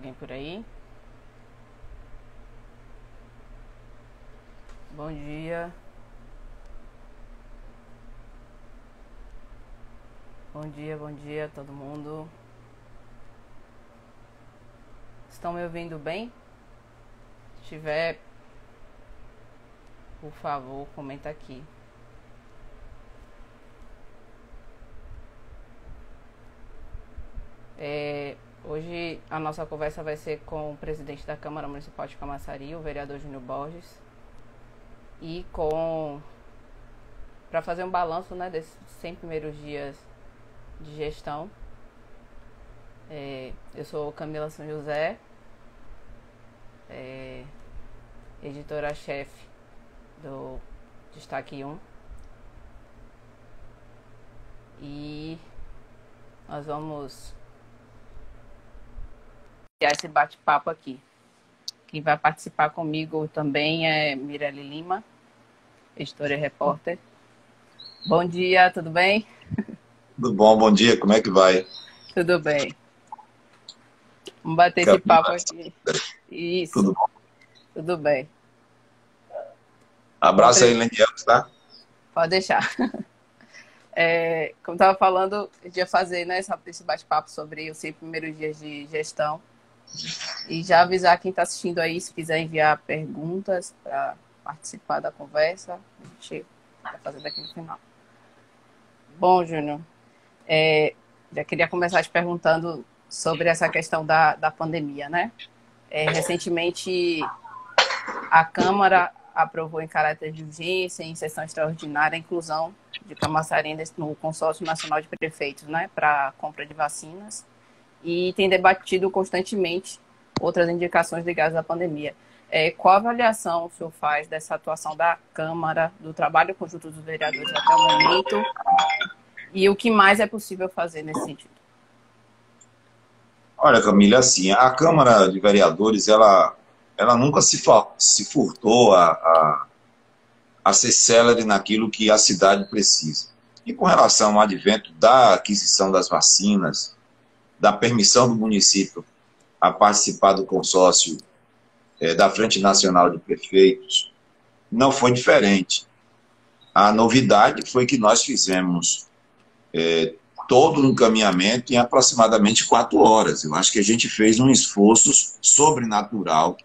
alguém por aí? Bom dia. Bom dia todo mundo. Estão me ouvindo bem? Se tiver, por favor, comenta aqui. Hoje a nossa conversa vai ser com o presidente da Câmara Municipal de Camaçari, o vereador Júnior Borges, e para fazer um balanço, né, desses 100 primeiros dias de gestão. Eu sou Camila São José, editora-chefe do Destaque 1, e nós vamos iniciar esse bate-papo aqui. Quem vai participar comigo também é Mirelle Lima, editora e repórter. Bom dia, tudo bem? Tudo bom, bom dia, como é que vai? Tudo bem. Vamos bater esse papo aqui. Isso. Tudo bom? Tudo bem. Abraço aí, Leniel, tá? Pode deixar. Como estava falando, eu ia fazer, né, esse bate-papo sobre os 100 primeiros dias de gestão. E já avisar quem está assistindo aí, se quiser enviar perguntas para participar da conversa, a gente vai fazer daqui no final. Bom, Júnior, já queria começar te perguntando sobre essa questão da pandemia, né? Recentemente, a Câmara aprovou em caráter de urgência, em sessão extraordinária, a inclusão de Camaçari no Consórcio Nacional de Prefeitos, né, para compra de vacinas, e tem debatido constantemente outras indicações ligadas à pandemia. Qual avaliação o senhor faz dessa atuação da Câmara, do trabalho conjunto dos vereadores até o momento, e o que mais é possível fazer nesse sentido? Olha, Camila, assim, a Câmara de Vereadores, ela nunca se furtou a ser célere naquilo que a cidade precisa. E com relação ao advento da aquisição das vacinas, da permissão do município a participar do consórcio da Frente Nacional de Prefeitos, não foi diferente. A novidade foi que nós fizemos todo o encaminhamento em aproximadamente 4 horas. Eu acho que a gente fez um esforço sobrenatural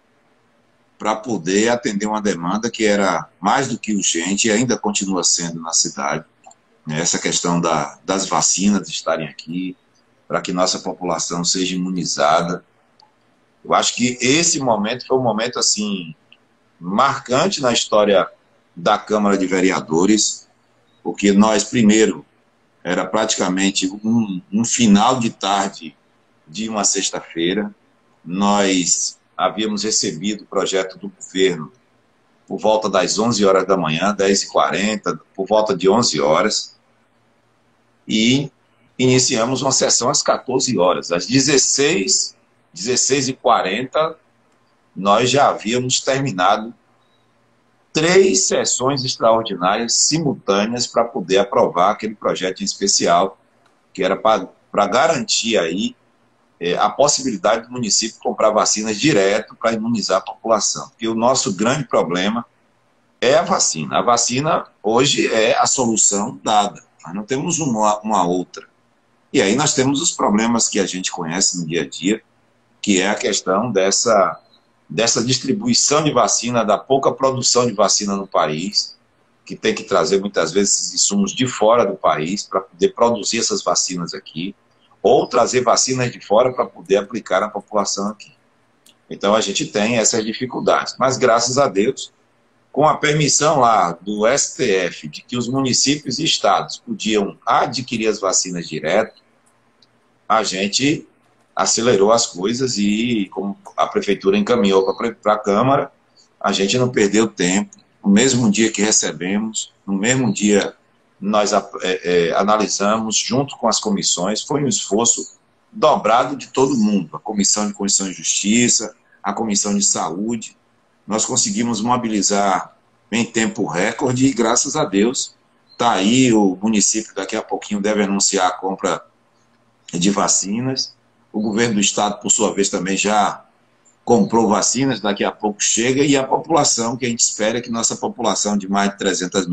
para poder atender uma demanda que era mais do que urgente e ainda continua sendo na cidade. Essa questão das vacinas estarem aqui, para que nossa população seja imunizada. Eu acho que esse momento foi um momento assim, marcante na história da Câmara de Vereadores, porque nós, primeiro, era praticamente um final de tarde de uma sexta-feira, nós havíamos recebido o projeto do governo por volta das 11 horas da manhã, 10h40, por volta de 11 horas, e iniciamos uma sessão às 14 horas. Às 16h40, nós já havíamos terminado 3 sessões extraordinárias simultâneas para poder aprovar aquele projeto em especial, que era para garantir aí a possibilidade do município comprar vacinas direto para imunizar a população. Porque o nosso grande problema é a vacina. A vacina hoje é a solução dada. Nós não temos uma outra. E aí nós temos os problemas que a gente conhece no dia a dia, que é a questão dessa distribuição de vacina, da pouca produção de vacina no país, que tem que trazer muitas vezes esses insumos de fora do país para poder produzir essas vacinas aqui, ou trazer vacinas de fora para poder aplicar na população aqui. Então a gente tem essas dificuldades. Mas graças a Deus, com a permissão lá do STF de que os municípios e estados podiam adquirir as vacinas direto, a gente acelerou as coisas e, como a prefeitura encaminhou para a Câmara, a gente não perdeu tempo. No mesmo dia que recebemos, no mesmo dia nós analisamos junto com as comissões, foi um esforço dobrado de todo mundo, a Comissão de Constituição e Justiça, a Comissão de Saúde, nós conseguimos mobilizar em tempo recorde e, graças a Deus, está aí, o município daqui a pouquinho deve anunciar a compra de vacinas O governo do estado, por sua vez, também já comprou vacinas, daqui a pouco chega, e a população, que a gente espera que nossa população de mais de 300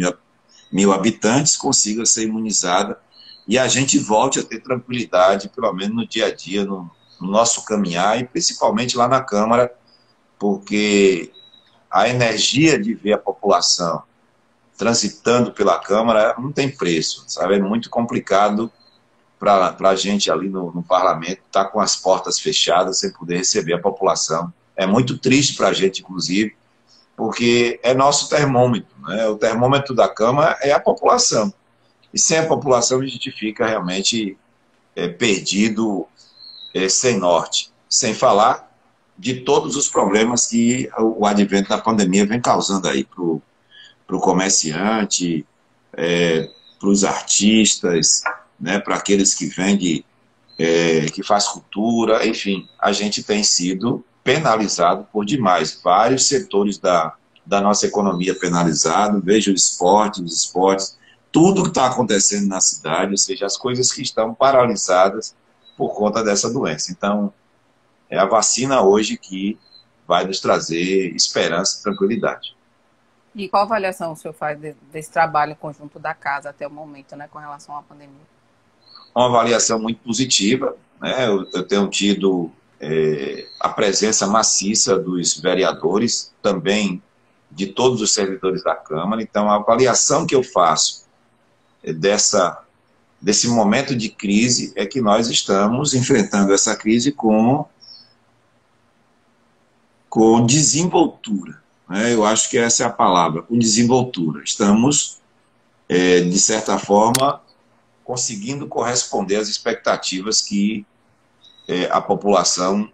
mil habitantes consiga ser imunizada e a gente volte a ter tranquilidade, pelo menos no dia a dia, no nosso caminhar, e principalmente lá na Câmara, porque a energia de ver a população transitando pela Câmara não tem preço, sabe? É muito complicado para a gente ali no parlamento estar com as portas fechadas sem poder receber a população. É muito triste para a gente, inclusive, porque é nosso termômetro, né? O termômetro da Câmara é a população. E sem a população a gente fica realmente perdido, sem norte. Sem falar de todos os problemas que o advento da pandemia vem causando aí para o comerciante, para os artistas, né, para aqueles que vendem, que faz cultura, enfim, a gente tem sido penalizado por demais. Vários setores da nossa economia penalizados, veja os esportes, tudo que está acontecendo na cidade, ou seja, as coisas que estão paralisadas por conta dessa doença. Então, é a vacina hoje que vai nos trazer esperança e tranquilidade. E qual avaliação o senhor faz desse trabalho em conjunto da casa até o momento, né, com relação à pandemia? Uma avaliação muito positiva, né? Eu tenho tido a presença maciça dos vereadores, também de todos os servidores da Câmara. Então, a avaliação que eu faço desse momento de crise é que nós estamos enfrentando essa crise com desenvoltura, né? Eu acho que essa é a palavra, com desenvoltura. Estamos, de certa forma, conseguindo corresponder às expectativas que a população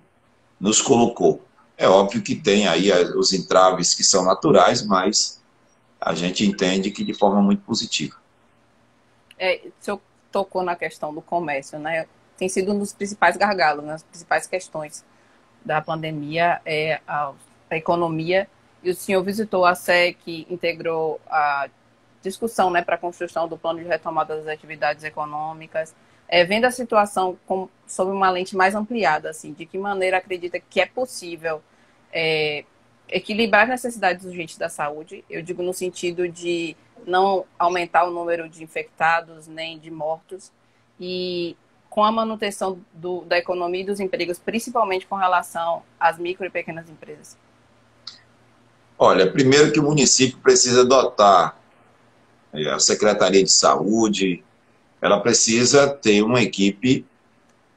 nos colocou. É óbvio que tem aí os entraves que são naturais, mas a gente entende que de forma muito positiva. O senhor tocou na questão do comércio, né? Tem sido um dos principais gargalos, né? As principais questões da pandemia é a economia, e o senhor visitou a SE, que integrou a discussão, né, para a construção do plano de retomada das atividades econômicas, vendo a situação sob uma lente mais ampliada, assim, de que maneira acredita que é possível equilibrar as necessidades urgentes da saúde, eu digo no sentido de não aumentar o número de infectados nem de mortos, e com a manutenção da economia e dos empregos, principalmente com relação às micro e pequenas empresas? Olha, primeiro que o município precisa dotar a Secretaria de Saúde, ela precisa ter uma equipe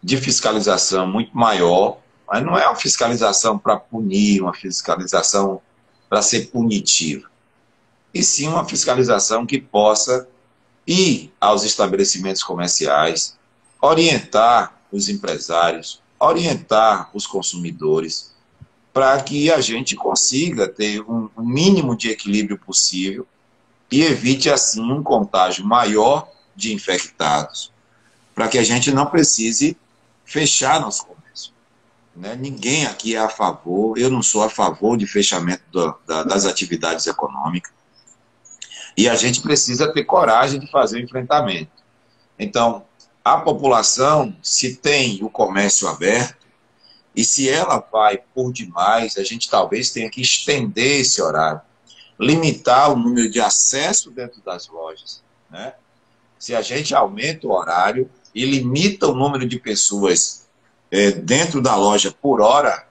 de fiscalização muito maior, mas não é uma fiscalização para punir, uma fiscalização para ser punitiva, e sim uma fiscalização que possa ir aos estabelecimentos comerciais, orientar os empresários, orientar os consumidores, para que a gente consiga ter um mínimo de equilíbrio possível e evite, assim, um contágio maior de infectados, para que a gente não precise fechar nosso comércio, né? Ninguém aqui é a favor, eu não sou a favor de fechamento das atividades econômicas, e a gente precisa ter coragem de fazer o enfrentamento. Então, a população, se tem o comércio aberto, e se ela vai por demais, a gente talvez tenha que estender esse horário, limitar o número de acesso dentro das lojas, né? Se a gente aumenta o horário e limita o número de pessoas dentro da loja por hora,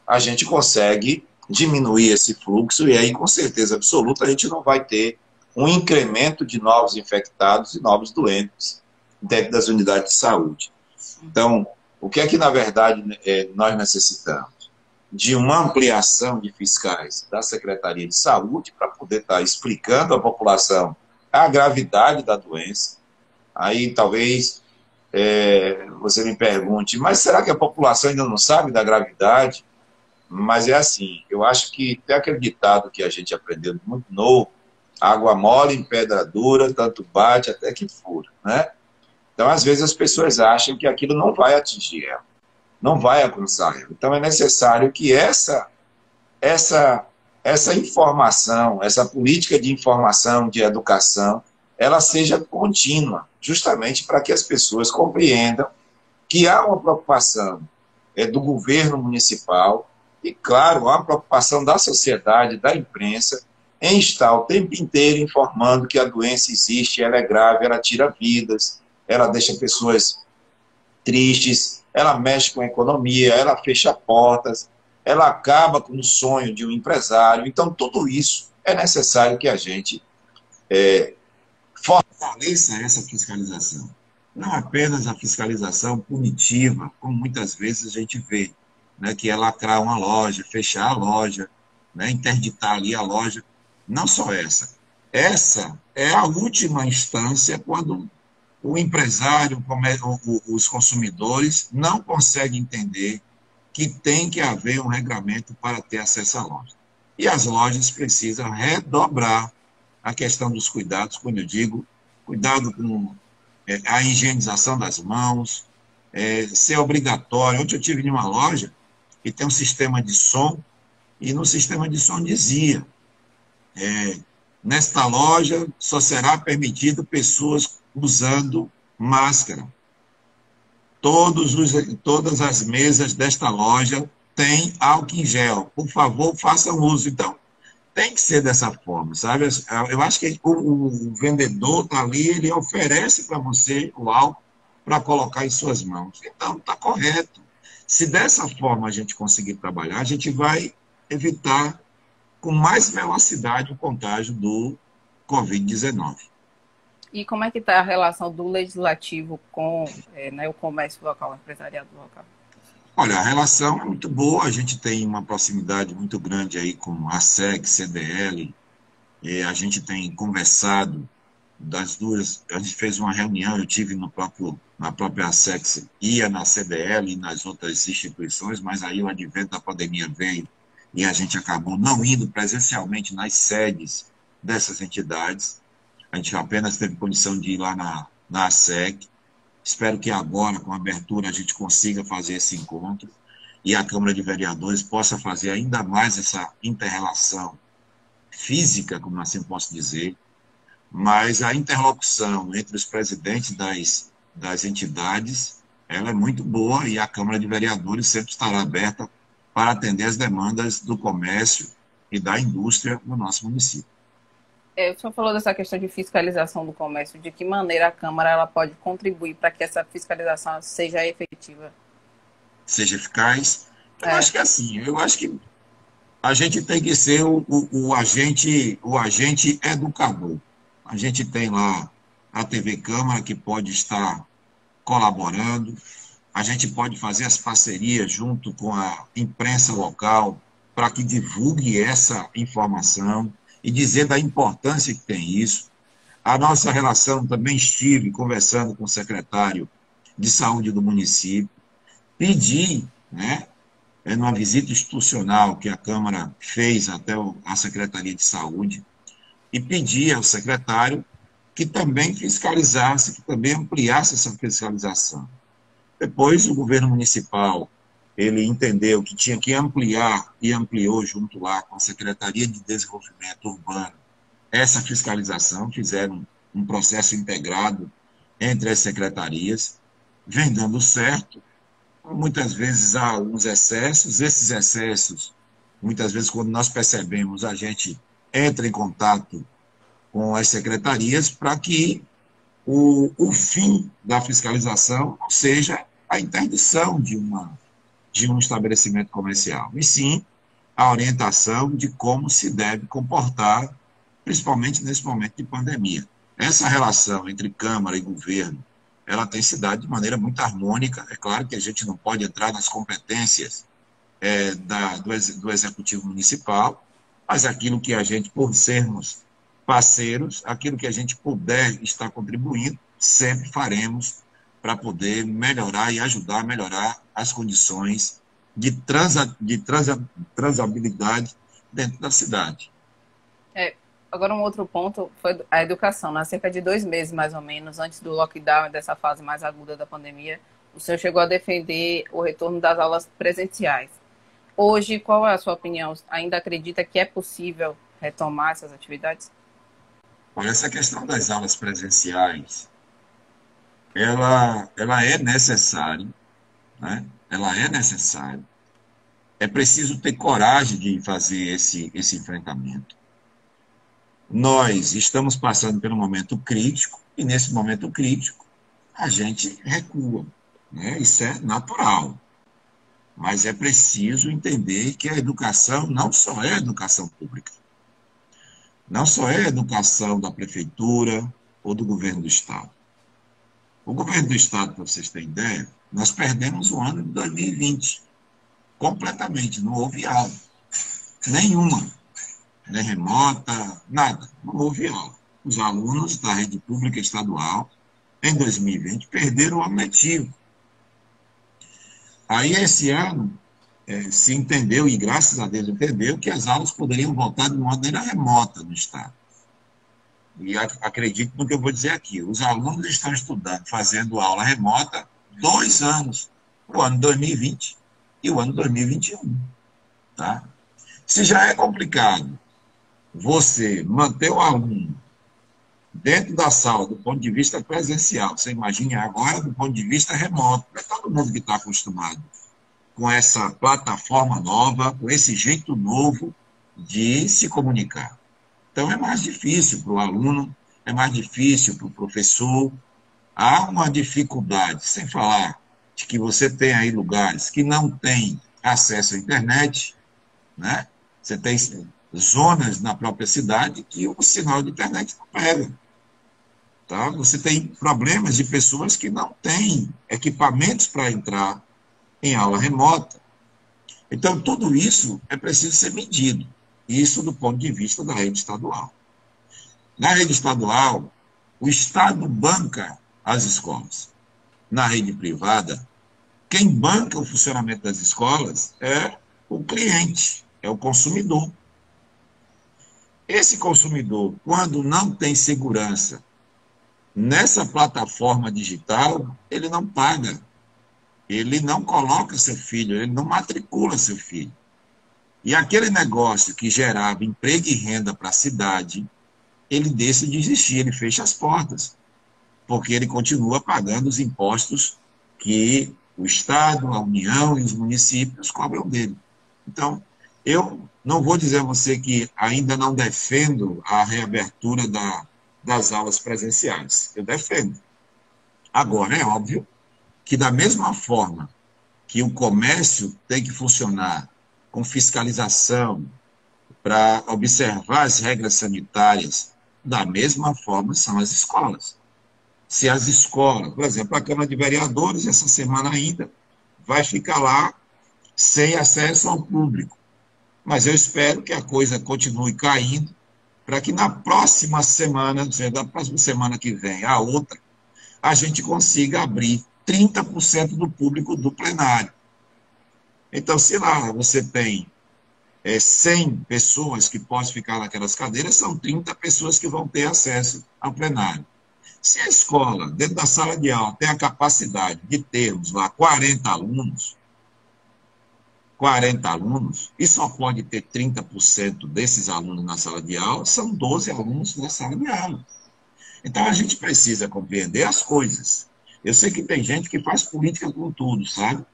a gente consegue diminuir esse fluxo, e aí, com certeza absoluta, a gente não vai ter um incremento de novos infectados e novos doentes dentro das unidades de saúde. Então, o que é que, na verdade, nós necessitamos? De uma ampliação de fiscais da Secretaria de Saúde para poder estar explicando à população a gravidade da doença. Aí, talvez, você me pergunte, mas será que a população ainda não sabe da gravidade? Mas é assim, eu acho que tem aquele ditado que a gente aprendeu muito novo: água mole em pedra dura, tanto bate até que fura, né? Então, às vezes, as pessoas acham que aquilo não vai atingir ela, não vai alcançar ela. Então, é necessário que essa informação, essa política de informação, de educação, ela seja contínua, justamente para que as pessoas compreendam que há uma preocupação do governo municipal e, claro, há uma preocupação da sociedade, da imprensa, em estar o tempo inteiro informando que a doença existe, ela é grave, ela tira vidas, ela deixa pessoas tristes, ela mexe com a economia, ela fecha portas, ela acaba com o sonho de um empresário. Então, tudo isso é necessário que a gente fortaleça essa fiscalização. Não apenas a fiscalização punitiva, como muitas vezes a gente vê, né, que é lacrar uma loja, fechar a loja, né, interditar ali a loja. Não só essa. Essa é a última instância quando o empresário, os consumidores, não conseguem entender que tem que haver um regramento para ter acesso à loja. E as lojas precisam redobrar a questão dos cuidados, quando eu digo cuidado com a higienização das mãos, ser obrigatório. Ontem eu estive em uma loja que tem um sistema de som, e no sistema de som dizia, nesta loja só será permitido pessoas usando máscara. Todas as mesas desta loja têm álcool em gel. Por favor, façam uso. Então, tem que ser dessa forma, sabe? Eu acho que o vendedor está ali, ele oferece para você o álcool para colocar em suas mãos. Então, está correto. Se dessa forma a gente conseguir trabalhar, a gente vai evitar com mais velocidade o contágio do Covid-19. E como é que está a relação do legislativo com o comércio local, o empresariado local? Olha, a relação é muito boa, a gente tem uma proximidade muito grande aí com a SEC, CDL, a gente tem conversado das duas, a gente fez uma reunião, eu tive na própria SEC, ia na CDL e nas outras instituições, mas aí o advento da pandemia veio e a gente acabou não indo presencialmente nas sedes dessas entidades. A gente apenas teve condição de ir lá na SEC. Espero que agora, com a abertura, a gente consiga fazer esse encontro e a Câmara de Vereadores possa fazer ainda mais essa inter-relação física, como assim posso dizer, mas a interlocução entre os presidentes das entidades, ela é muito boa e a Câmara de Vereadores sempre estará aberta para atender as demandas do comércio e da indústria no nosso município. O senhor falou dessa questão de fiscalização do comércio, de que maneira a Câmara ela pode contribuir para que essa fiscalização seja efetiva? Seja eficaz? Eu acho que é assim, eu acho que a gente tem que ser o agente educador. A gente tem lá a TV Câmara, que pode estar colaborando, a gente pode fazer as parcerias junto com a imprensa local para que divulgue essa informação e dizer da importância que tem isso. A nossa relação, também estive conversando com o secretário de saúde do município, pedi, né, numa visita institucional que a Câmara fez até a Secretaria de Saúde, e pedi ao secretário que também fiscalizasse, que também ampliasse essa fiscalização. Depois, o governo municipal, ele entendeu que tinha que ampliar, e ampliou junto lá com a Secretaria de Desenvolvimento Urbano, essa fiscalização, fizeram um processo integrado entre as secretarias, vem dando certo. Muitas vezes há alguns excessos, esses excessos, muitas vezes quando nós percebemos, a gente entra em contato com as secretarias para que o fim da fiscalização não seja a interdição de um estabelecimento comercial, e sim a orientação de como se deve comportar, principalmente nesse momento de pandemia. Essa relação entre Câmara e governo, ela tem se dado de maneira muito harmônica. É claro que a gente não pode entrar nas competências do Executivo Municipal, mas aquilo que a gente, por sermos parceiros, aquilo que a gente puder estar contribuindo, sempre faremos para poder melhorar e ajudar a melhorar as condições de transabilidade dentro da cidade. Agora, um outro ponto foi a educação. Há cerca de 2 meses, mais ou menos, antes do lockdown, dessa fase mais aguda da pandemia, o senhor chegou a defender o retorno das aulas presenciais. Hoje, qual é a sua opinião? Ainda acredita que é possível retomar essas atividades? Olha, essa questão das aulas presenciais, ela é necessária, né? Ela é necessária. É preciso ter coragem de fazer esse enfrentamento. Nós estamos passando por um momento crítico, e nesse momento crítico a gente recua, né? Isso é natural. Mas é preciso entender que a educação não só é educação pública, não só é educação da prefeitura ou do governo do Estado. O governo do Estado, para vocês terem ideia, nós perdemos o ano de 2020 completamente, não houve aula nenhuma, nem remota, nada, não houve aula. Os alunos da rede pública estadual, em 2020, perderam o ano letivo. Aí, esse ano, se entendeu, e graças a Deus entendeu, que as aulas poderiam voltar de maneira remota no Estado. E acredito no que eu vou dizer aqui. Os alunos estão estudando, fazendo aula remota, 2 anos, o ano 2020 e o ano 2021. Tá? Se já é complicado você manter o aluno dentro da sala do ponto de vista presencial, você imagine agora do ponto de vista remoto, para todo mundo que está acostumado com essa plataforma nova, com esse jeito novo de se comunicar. Então, é mais difícil para o aluno, é mais difícil para o professor. Há uma dificuldade, sem falar de que você tem aí lugares que não têm acesso à internet, né? Você tem zonas na própria cidade que o sinal de internet não pega. Tá? Você tem problemas de pessoas que não têm equipamentos para entrar em aula remota. Então, tudo isso é preciso ser medido. Isso do ponto de vista da rede estadual. Na rede estadual, o Estado banca as escolas. Na rede privada, quem banca o funcionamento das escolas é o cliente, é o consumidor. Esse consumidor, quando não tem segurança nessa plataforma digital, ele não paga. Ele não coloca seu filho, ele não matricula seu filho. E aquele negócio que gerava emprego e renda para a cidade, ele deixa de existir, ele fecha as portas, porque ele continua pagando os impostos que o Estado, a União e os municípios cobram dele. Então, eu não vou dizer a você que ainda não defendo a reabertura das aulas presenciais. Eu defendo. Agora, é óbvio que da mesma forma que o comércio tem que funcionar com fiscalização para observar as regras sanitárias, da mesma forma são as escolas. Se as escolas, por exemplo, a Câmara de Vereadores, essa semana ainda, vai ficar lá sem acesso ao público. Mas eu espero que a coisa continue caindo para que na próxima semana, da próxima semana que vem, a outra, a gente consiga abrir 30% do público do plenário. Então, se lá você tem 100 pessoas que podem ficar naquelas cadeiras, são 30 pessoas que vão ter acesso ao plenário. Se a escola, dentro da sala de aula, tem a capacidade de termos lá 40 alunos, e só pode ter 30% desses alunos na sala de aula, são 12 alunos na sala de aula. Então, a gente precisa compreender as coisas. Eu sei que tem gente que faz política com tudo, sabe?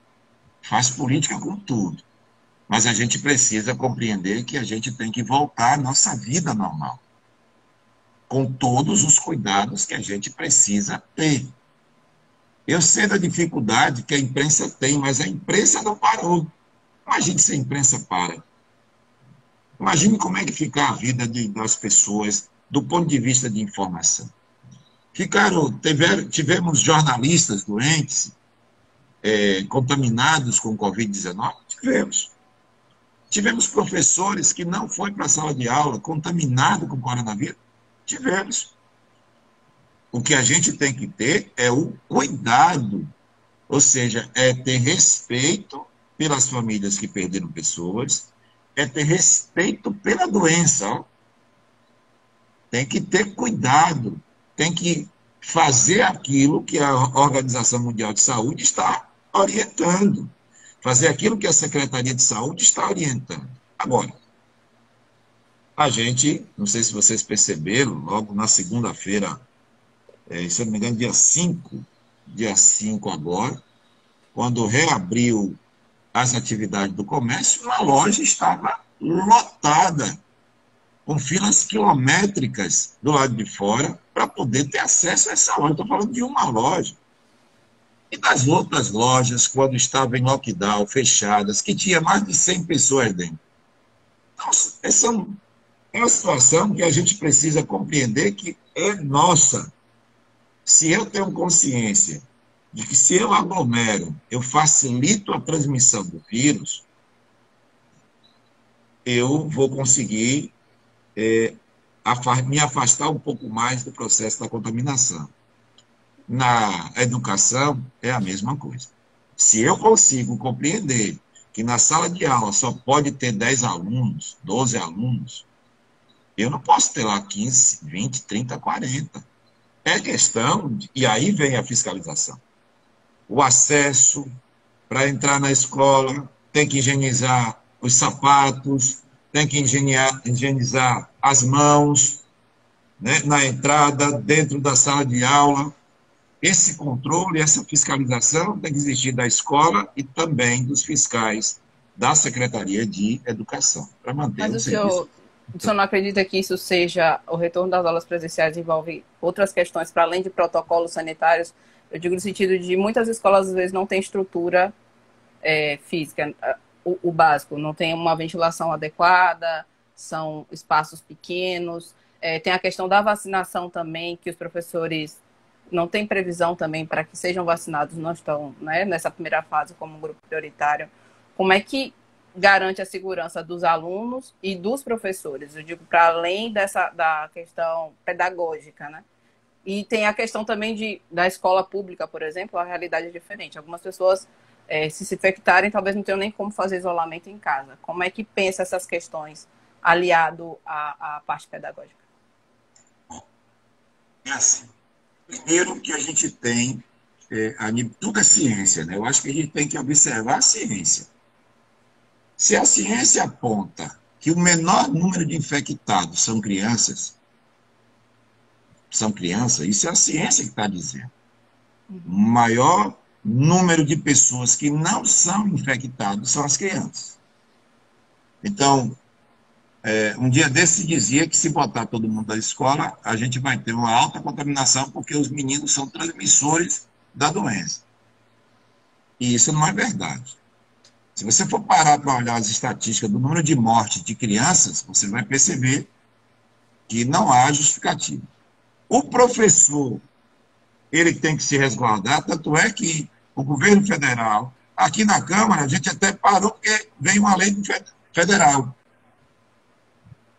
Faz política com tudo. Mas a gente precisa compreender que a gente tem que voltar à nossa vida normal, com todos os cuidados que a gente precisa ter. Eu sei da dificuldade que a imprensa tem, mas a imprensa não parou. Imagine se a imprensa para. Imagine como é que fica a vida das pessoas do ponto de vista de informação. Tivemos jornalistas doentes, contaminados com Covid-19? Tivemos professores que não foram para a sala de aula contaminados com coronavírus? Tivemos. O que a gente tem que ter é o cuidado, ou seja, é ter respeito pelas famílias que perderam pessoas, é ter respeito pela doença. Ó. Tem que ter cuidado, tem que fazer aquilo que a Organização Mundial de Saúde está orientando, fazer aquilo que a Secretaria de Saúde está orientando. Agora, a gente, não sei se vocês perceberam, logo na segunda-feira, se eu não me engano, dia 5, dia 5 agora, quando reabriu as atividades do comércio, uma loja estava lotada, com filas quilométricas do lado de fora, para poder ter acesso a essa loja. Estou falando de uma loja. E das outras lojas, quando estavam em lockdown, fechadas, que tinha mais de 100 pessoas dentro. Então, essa é uma situação que a gente precisa compreender que é nossa. Se eu tenho consciência de que se eu aglomero, eu facilito a transmissão do vírus, eu vou conseguir me afastar um pouco mais do processo da contaminação. Na educação, é a mesma coisa. Se eu consigo compreender que na sala de aula só pode ter 10 alunos, 12 alunos, eu não posso ter lá 15, 20, 30, 40. É questão, e aí vem a fiscalização. O acesso para entrar na escola, tem que higienizar os sapatos, tem que higienizar as mãos, né, na entrada, dentro da sala de aula. Esse controle, essa fiscalização tem que existir da escola e também dos fiscais da Secretaria de Educação, para manter Mas o o senhor não acredita que isso seja, o retorno das aulas presenciais envolve outras questões, para além de protocolos sanitários? Eu digo no sentido de muitas escolas, às vezes, não têm estrutura física, o básico, não tem uma ventilação adequada, são espaços pequenos, tem a questão da vacinação também, que os professores não têm previsão também para que sejam vacinados, não estão, né, nessa primeira fase como um grupo prioritário. Como é que garante a segurança dos alunos e dos professores? Eu digo, para além da questão pedagógica, né? E tem a questão também da escola pública, por exemplo, a realidade é diferente. Algumas pessoas, se infectarem, talvez não tenham nem como fazer isolamento em casa. Como é que pensa essas questões aliado à parte pedagógica? É assim. Primeiro que a gente tem, tudo é ciência, né? Eu acho que a gente tem que observar a ciência. Se a ciência aponta que o menor número de infectados são crianças, isso é a ciência que está dizendo. O maior número de pessoas que não são infectadas são as crianças. Então, um dia desse se dizia que se botar todo mundo da escola, a gente vai ter uma alta contaminação porque os meninos são transmissores da doença. E isso não é verdade. Se você for parar para olhar as estatísticas do número de mortes de crianças, você vai perceber que não há justificativa. O professor, ele tem que se resguardar, tanto é que o governo federal, aqui na Câmara, a gente até parou porque veio uma lei federal.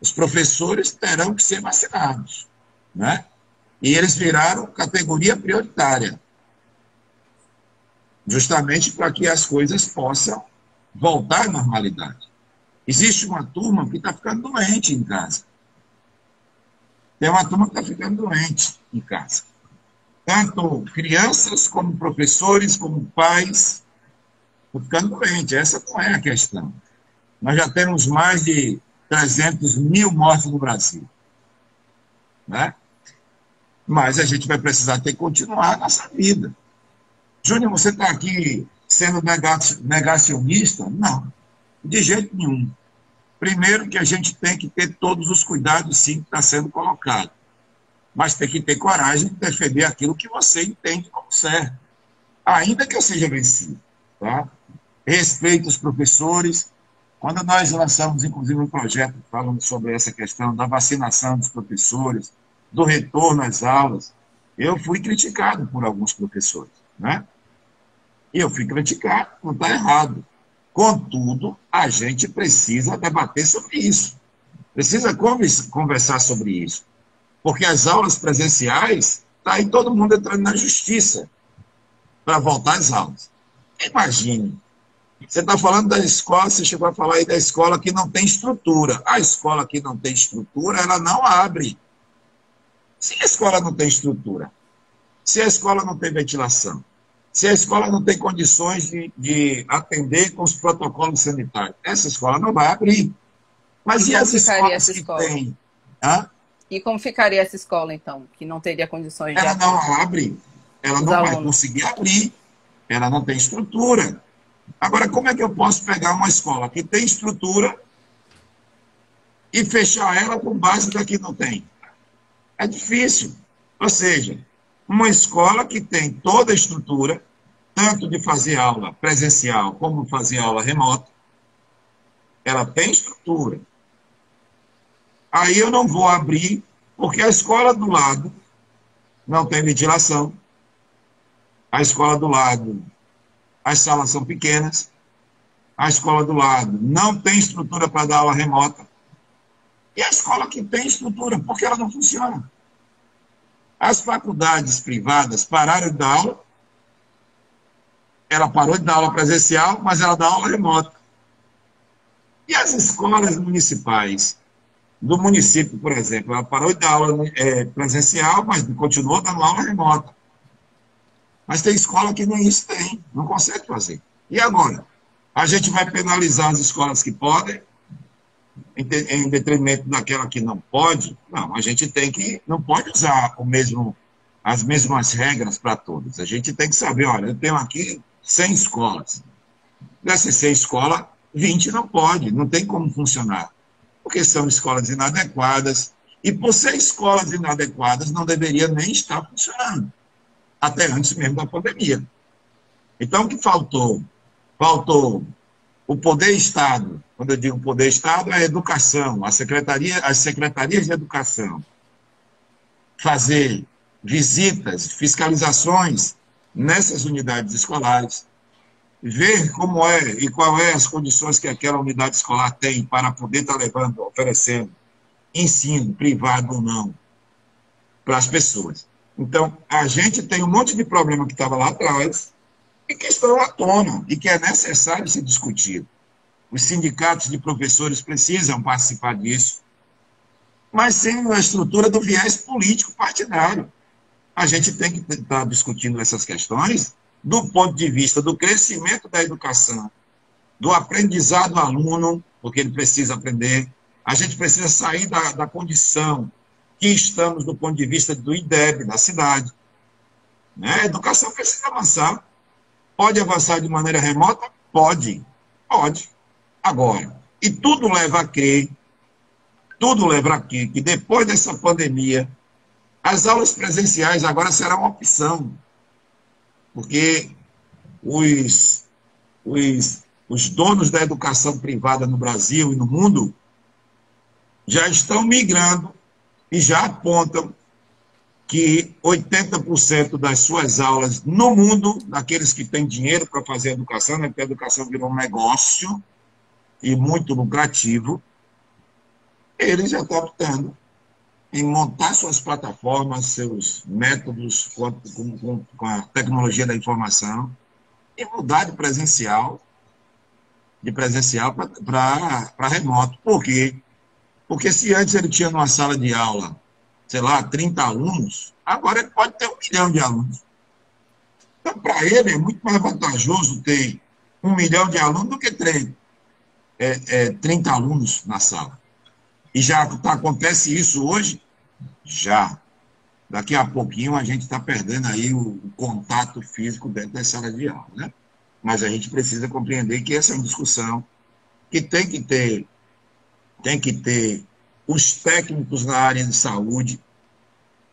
Os professores terão que ser vacinados, né? E eles viraram categoria prioritária, justamente para que as coisas possam voltar à normalidade. Existe uma turma que está ficando doente em casa. Tem uma turma que está ficando doente em casa. Tanto crianças, como professores, como pais, estão ficando doentes. Essa não é a questão. Nós já temos mais de 300 mil mortes no Brasil, né? Mas a gente vai precisar ter que continuar a nossa vida. Júnior, você está aqui sendo negacionista? Não, de jeito nenhum. Primeiro que a gente tem que ter todos os cuidados, sim, que está sendo colocado. Mas tem que ter coragem de defender aquilo que você entende como certo. Ainda que eu seja vencido, tá? Respeito os professores. Quando nós lançamos, inclusive, um projeto falando sobre essa questão da vacinação dos professores, do retorno às aulas, eu fui criticado por alguns professores, né? E eu fui criticado, não está errado. Contudo, a gente precisa debater sobre isso. Precisa conversar sobre isso. Porque as aulas presenciais, está aí todo mundo entrando na justiça para voltar às aulas. Imagine, você está falando da escola, você chegou a falar aí da escola que não tem estrutura. A escola que não tem estrutura, ela não abre. Se a escola não tem estrutura, se a escola não tem ventilação, se a escola não tem condições de atender com os protocolos sanitários, essa escola não vai abrir. Mas e as escolas que têm? E como ficaria essa escola, então, que não teria condições de abrir? Ela não abre. ela Os não vai alunos. conseguir abrir, ela não tem estrutura. Agora, como é que eu posso pegar uma escola que tem estrutura e fechar ela com base da que não tem? É difícil. Ou seja, uma escola que tem toda a estrutura, tanto de fazer aula presencial como fazer aula remota, ela tem estrutura. Aí eu não vou abrir, porque a escola do lado não tem ventilação, a escola do lado, as salas são pequenas, a escola do lado não tem estrutura para dar aula remota, e a escola que tem estrutura, porque ela não funciona. As faculdades privadas pararam de dar aula, ela parou de dar aula presencial, mas ela dá aula remota. E as escolas municipais do município, por exemplo, ela parou de dar aula presencial, mas continuou dando aula remota. Mas tem escola que nem isso tem, não consegue fazer. E agora? A gente vai penalizar as escolas que podem, em detrimento daquela que não pode? Não, a gente tem que, não pode usar as mesmas regras para todas. A gente tem que saber, olha, eu tenho aqui 100 escolas. Dessas 100 escolas, 20 não pode, não tem como funcionar. Porque são escolas inadequadas, e por ser escolas inadequadas, não deveria nem estar funcionando, até antes mesmo da pandemia. Então, o que faltou? Faltou o poder Estado. Quando eu digo poder Estado, é a educação, as secretarias de educação, fazer visitas, fiscalizações nessas unidades escolares, ver como é e qual é as condições que aquela unidade escolar tem para poder estar levando, oferecendo ensino, privado ou não, para as pessoas. Então, a gente tem um monte de problema que estava lá atrás e que estão à tona e que é necessário ser discutido. Os sindicatos de professores precisam participar disso, mas sem a estrutura do viés político partidário. A gente tem que estar discutindo essas questões do ponto de vista do crescimento da educação, do aprendizado do aluno, porque ele precisa aprender. A gente precisa sair da condição que estamos do ponto de vista do IDEB, da cidade. Né? A educação precisa avançar. Pode avançar de maneira remota? Pode. Pode. Agora, e tudo leva a crer, que depois dessa pandemia, as aulas presenciais agora serão uma opção, porque os donos da educação privada no Brasil e no mundo já estão migrando e já apontam que 80% das suas aulas no mundo, daqueles que têm dinheiro para fazer educação, né, porque a educação virou um negócio e muito lucrativo, eles já estão optando em montar suas plataformas, seus métodos com a tecnologia da informação e mudar de presencial para remoto. Por quê? Porque se antes ele tinha numa sala de aula, sei lá, 30 alunos, agora ele pode ter 1 milhão de alunos. Então, para ele, é muito mais vantajoso ter 1 milhão de alunos do que ter 30 alunos na sala. E já acontece isso hoje? Já. Daqui a pouquinho a gente está perdendo aí o contato físico dentro das salas de aula, né? Mas a gente precisa compreender que essa é uma discussão que tem que ter os técnicos na área de saúde,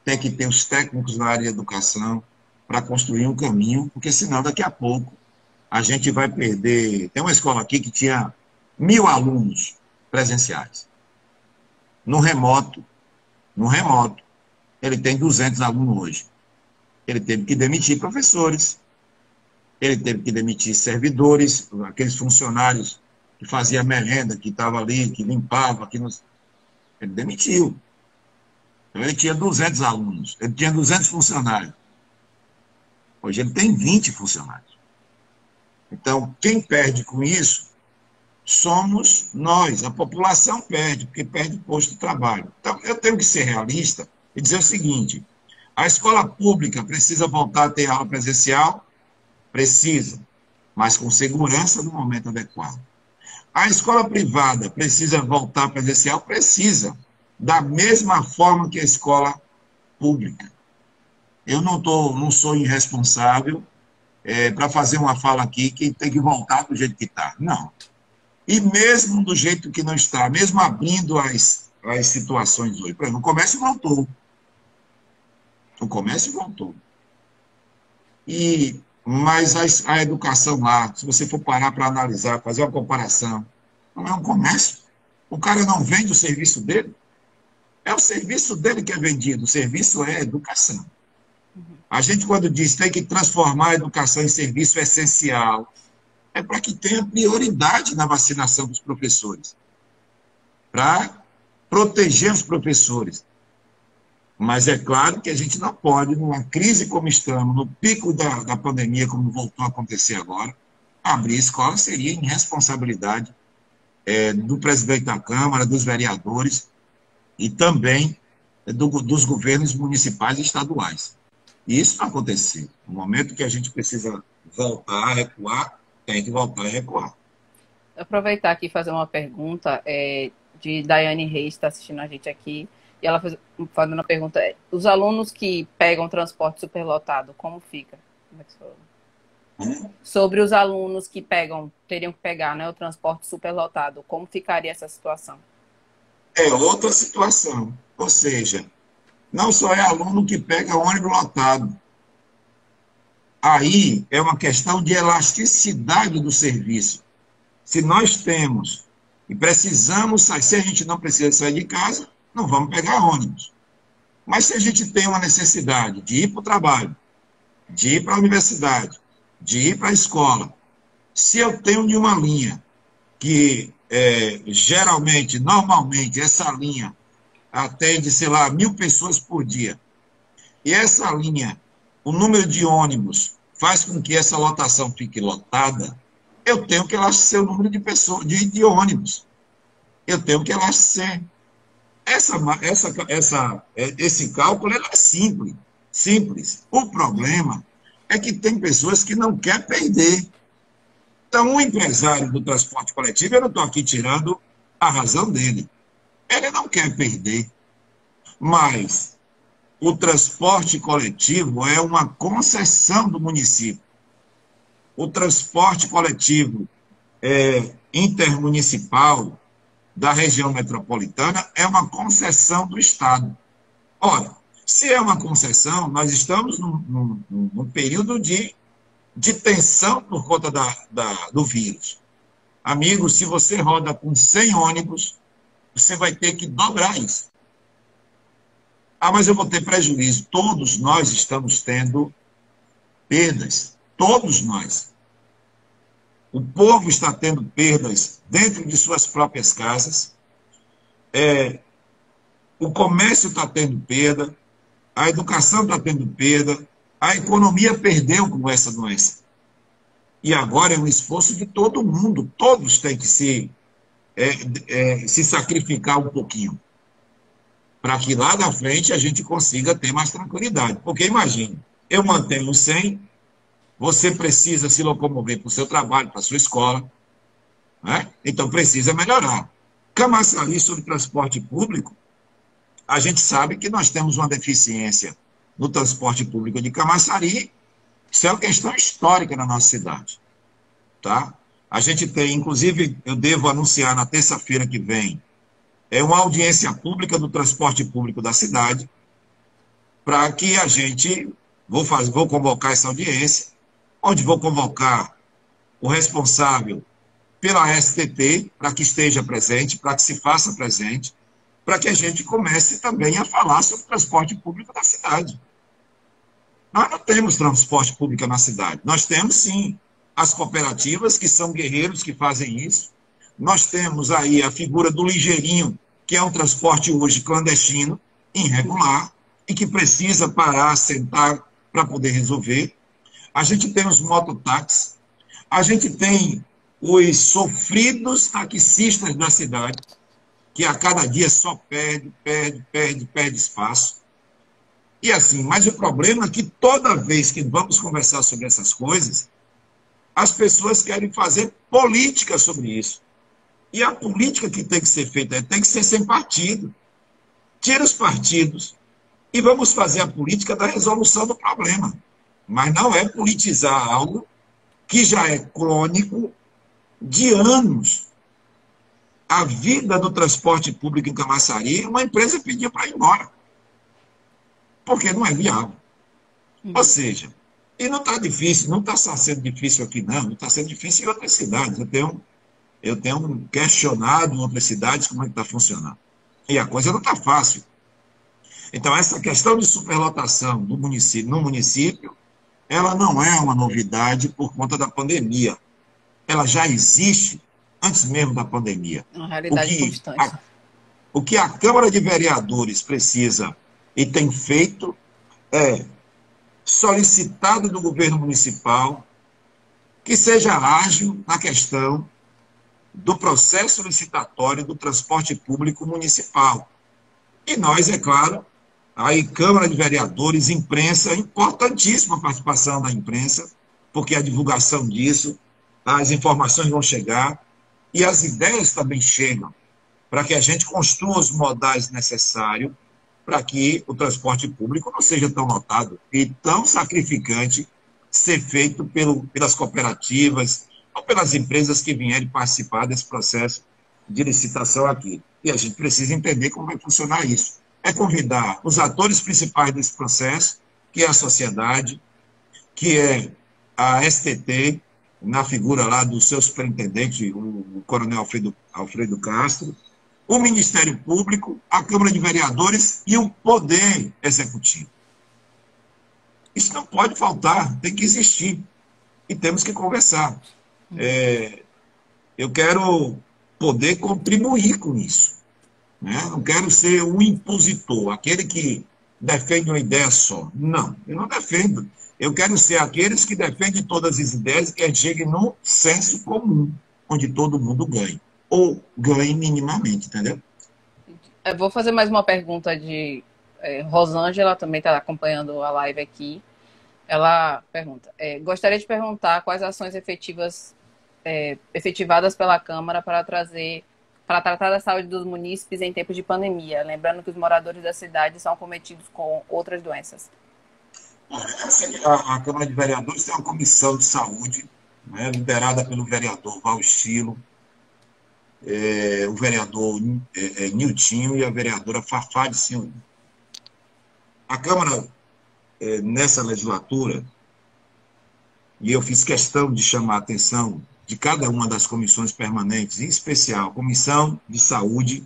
tem que ter os técnicos na área de educação para construir um caminho, porque senão daqui a pouco a gente vai perder. Tem uma escola aqui que tinha 1.000 alunos presenciais. No remoto, ele tem 200 alunos hoje. Ele teve que demitir professores, ele teve que demitir servidores, aqueles funcionários que faziam merenda, que estavam ali, que limpavam, ele demitiu. Então, ele tinha 200 alunos, ele tinha 200 funcionários. Hoje ele tem 20 funcionários. Então, quem perde com isso somos nós, a população perde, porque perde posto de trabalho. Então, eu tenho que ser realista e dizer o seguinte: a escola pública precisa voltar a ter aula presencial? Precisa, mas com segurança no momento adequado. A escola privada precisa voltar presencial? Precisa, da mesma forma que a escola pública. eu não sou irresponsável para fazer uma fala aqui que tem que voltar do jeito que está. Não. E mesmo do jeito que não está, mesmo abrindo as situações hoje, por exemplo, o comércio voltou. O comércio voltou. Mas a educação lá, se você for parar para analisar, fazer uma comparação, não é um comércio. O cara não vende o serviço dele. É o serviço dele que é vendido. O serviço é educação. A gente, quando diz que tem que transformar a educação em serviço essencial, é para que tenha prioridade na vacinação dos professores, para proteger os professores. Mas é claro que a gente não pode, numa crise como estamos, no pico da pandemia, como voltou a acontecer agora, abrir escola seria irresponsabilidade do presidente da Câmara, dos vereadores e também dos governos municipais e estaduais. E isso não aconteceu. No momento que a gente precisa voltar a recuar, tem que voltar a recuar. Aproveitar aqui e fazer uma pergunta de Daiane Reis, está assistindo a gente aqui, e ela fazendo uma pergunta, os alunos que pegam transporte superlotado, como fica? Como é que você falou? Sobre os alunos que teriam que pegar, né, o transporte superlotado, como ficaria essa situação? É outra situação, ou seja, não só é aluno que pega ônibus lotado. Aí é uma questão de elasticidade do serviço. Se nós temos e precisamos sair, se a gente não precisa sair de casa, não vamos pegar ônibus. Mas se a gente tem uma necessidade de ir para o trabalho, de ir para a universidade, de ir para a escola, se eu tenho de uma linha que geralmente, normalmente, essa linha atende, sei lá, 1.000 pessoas por dia, e essa linha, o número de ônibus faz com que essa lotação fique lotada, eu tenho que abastecer o número de pessoas, de ônibus. Eu tenho que abastecer. Esse cálculo é simples. O problema é que tem pessoas que não querem perder. Então, um empresário do transporte coletivo, eu não estou aqui tirando a razão dele. Ele não quer perder. Mas o transporte coletivo é uma concessão do município. O transporte coletivo intermunicipal da região metropolitana é uma concessão do Estado. Ora, se é uma concessão, nós estamos num período de tensão por conta do vírus. Amigo, se você roda com 100 ônibus, você vai ter que dobrar isso. Ah, mas eu vou ter prejuízo. Todos nós estamos tendo perdas. Todos nós. O povo está tendo perdas dentro de suas próprias casas. O comércio está tendo perda. A educação está tendo perda. A economia perdeu com essa doença. E agora é um esforço de todo mundo. Todos têm que se sacrificar um pouquinho, para que lá na frente a gente consiga ter mais tranquilidade. Porque imagine, eu mantenho 100, você precisa se locomover para o seu trabalho, para a sua escola, né? Então precisa melhorar. Camaçari, sobre transporte público, a gente sabe que nós temos uma deficiência no transporte público de Camaçari. Isso é uma questão histórica na nossa cidade. Tá? A gente tem, inclusive, eu devo anunciar na terça-feira que vem, uma audiência pública do transporte público da cidade, para que a gente, vou convocar essa audiência, onde vou convocar o responsável pela STT, para que esteja presente, para que se faça presente, para que a gente comece também a falar sobre o transporte público da cidade. Nós não temos transporte público na cidade. Nós temos, sim, as cooperativas, que são guerreiros que fazem isso. Nós temos aí a figura do ligeirinho, que é um transporte hoje clandestino, irregular, e que precisa parar, sentar para poder resolver. A gente tem os mototáxis. A gente tem os sofridos taxistas da cidade, que a cada dia só perde espaço. E assim, mas o problema é que toda vez que vamos conversar sobre essas coisas, as pessoas querem fazer política sobre isso. E a política que tem que ser feita tem que ser sem partido. Tira os partidos, e vamos fazer a política da resolução do problema. Mas não é politizar algo que já é crônico de anos. A vida do transporte público em Camaçari, uma empresa pediu para ir embora, porque não é viável. Ou seja, e não está difícil, não está sendo difícil aqui não está sendo difícil em outras cidades. Eu tenho questionado em outras cidades como é que está funcionando. E a coisa não está fácil. Então, essa questão de superlotação do município, no município, ela não é uma novidade por conta da pandemia. Ela já existe antes mesmo da pandemia. Uma realidade constante. O que a Câmara de Vereadores precisa e tem feito é solicitado do governo municipal que seja ágil na questão do processo licitatório do transporte público municipal. E nós, é claro, aí Câmara de Vereadores, imprensa, importantíssima a participação da imprensa, porque a divulgação disso, as informações vão chegar e as ideias também chegam, para que a gente construa os modais necessários para que o transporte público não seja tão lotado e tão sacrificante ser feito pelas cooperativas ou pelas empresas que vierem participar desse processo de licitação aqui. E a gente precisa entender como vai funcionar isso. É convidar os atores principais desse processo, que é a sociedade, que é a STT, na figura lá do seu superintendente, o coronel Alfredo Castro, o Ministério Público, a Câmara de Vereadores e o Poder Executivo. Isso não pode faltar, tem que existir. E temos que conversar. Eu quero poder contribuir com isso. Né? Não quero ser um impositor, aquele que defende uma ideia só. Não, eu não defendo. Eu quero ser aqueles que defendem todas as ideias e que cheguem no senso comum, onde todo mundo ganhe. Ou ganhe minimamente, entendeu? Eu vou fazer mais uma pergunta de Rosângela, também está acompanhando a live aqui. Ela pergunta, gostaria de perguntar quais ações efetivadas pela Câmara para tratar da saúde dos munícipes em tempos de pandemia, lembrando que os moradores da cidade são cometidos com outras doenças. A Câmara de Vereadores tem uma comissão de saúde, né, liderada pelo vereador Val Estilo, o vereador Niltinho e a vereadora Fafá de Senhor. A Câmara, nessa legislatura, e eu fiz questão de chamar a atenção de cada uma das comissões permanentes, em especial a Comissão de Saúde,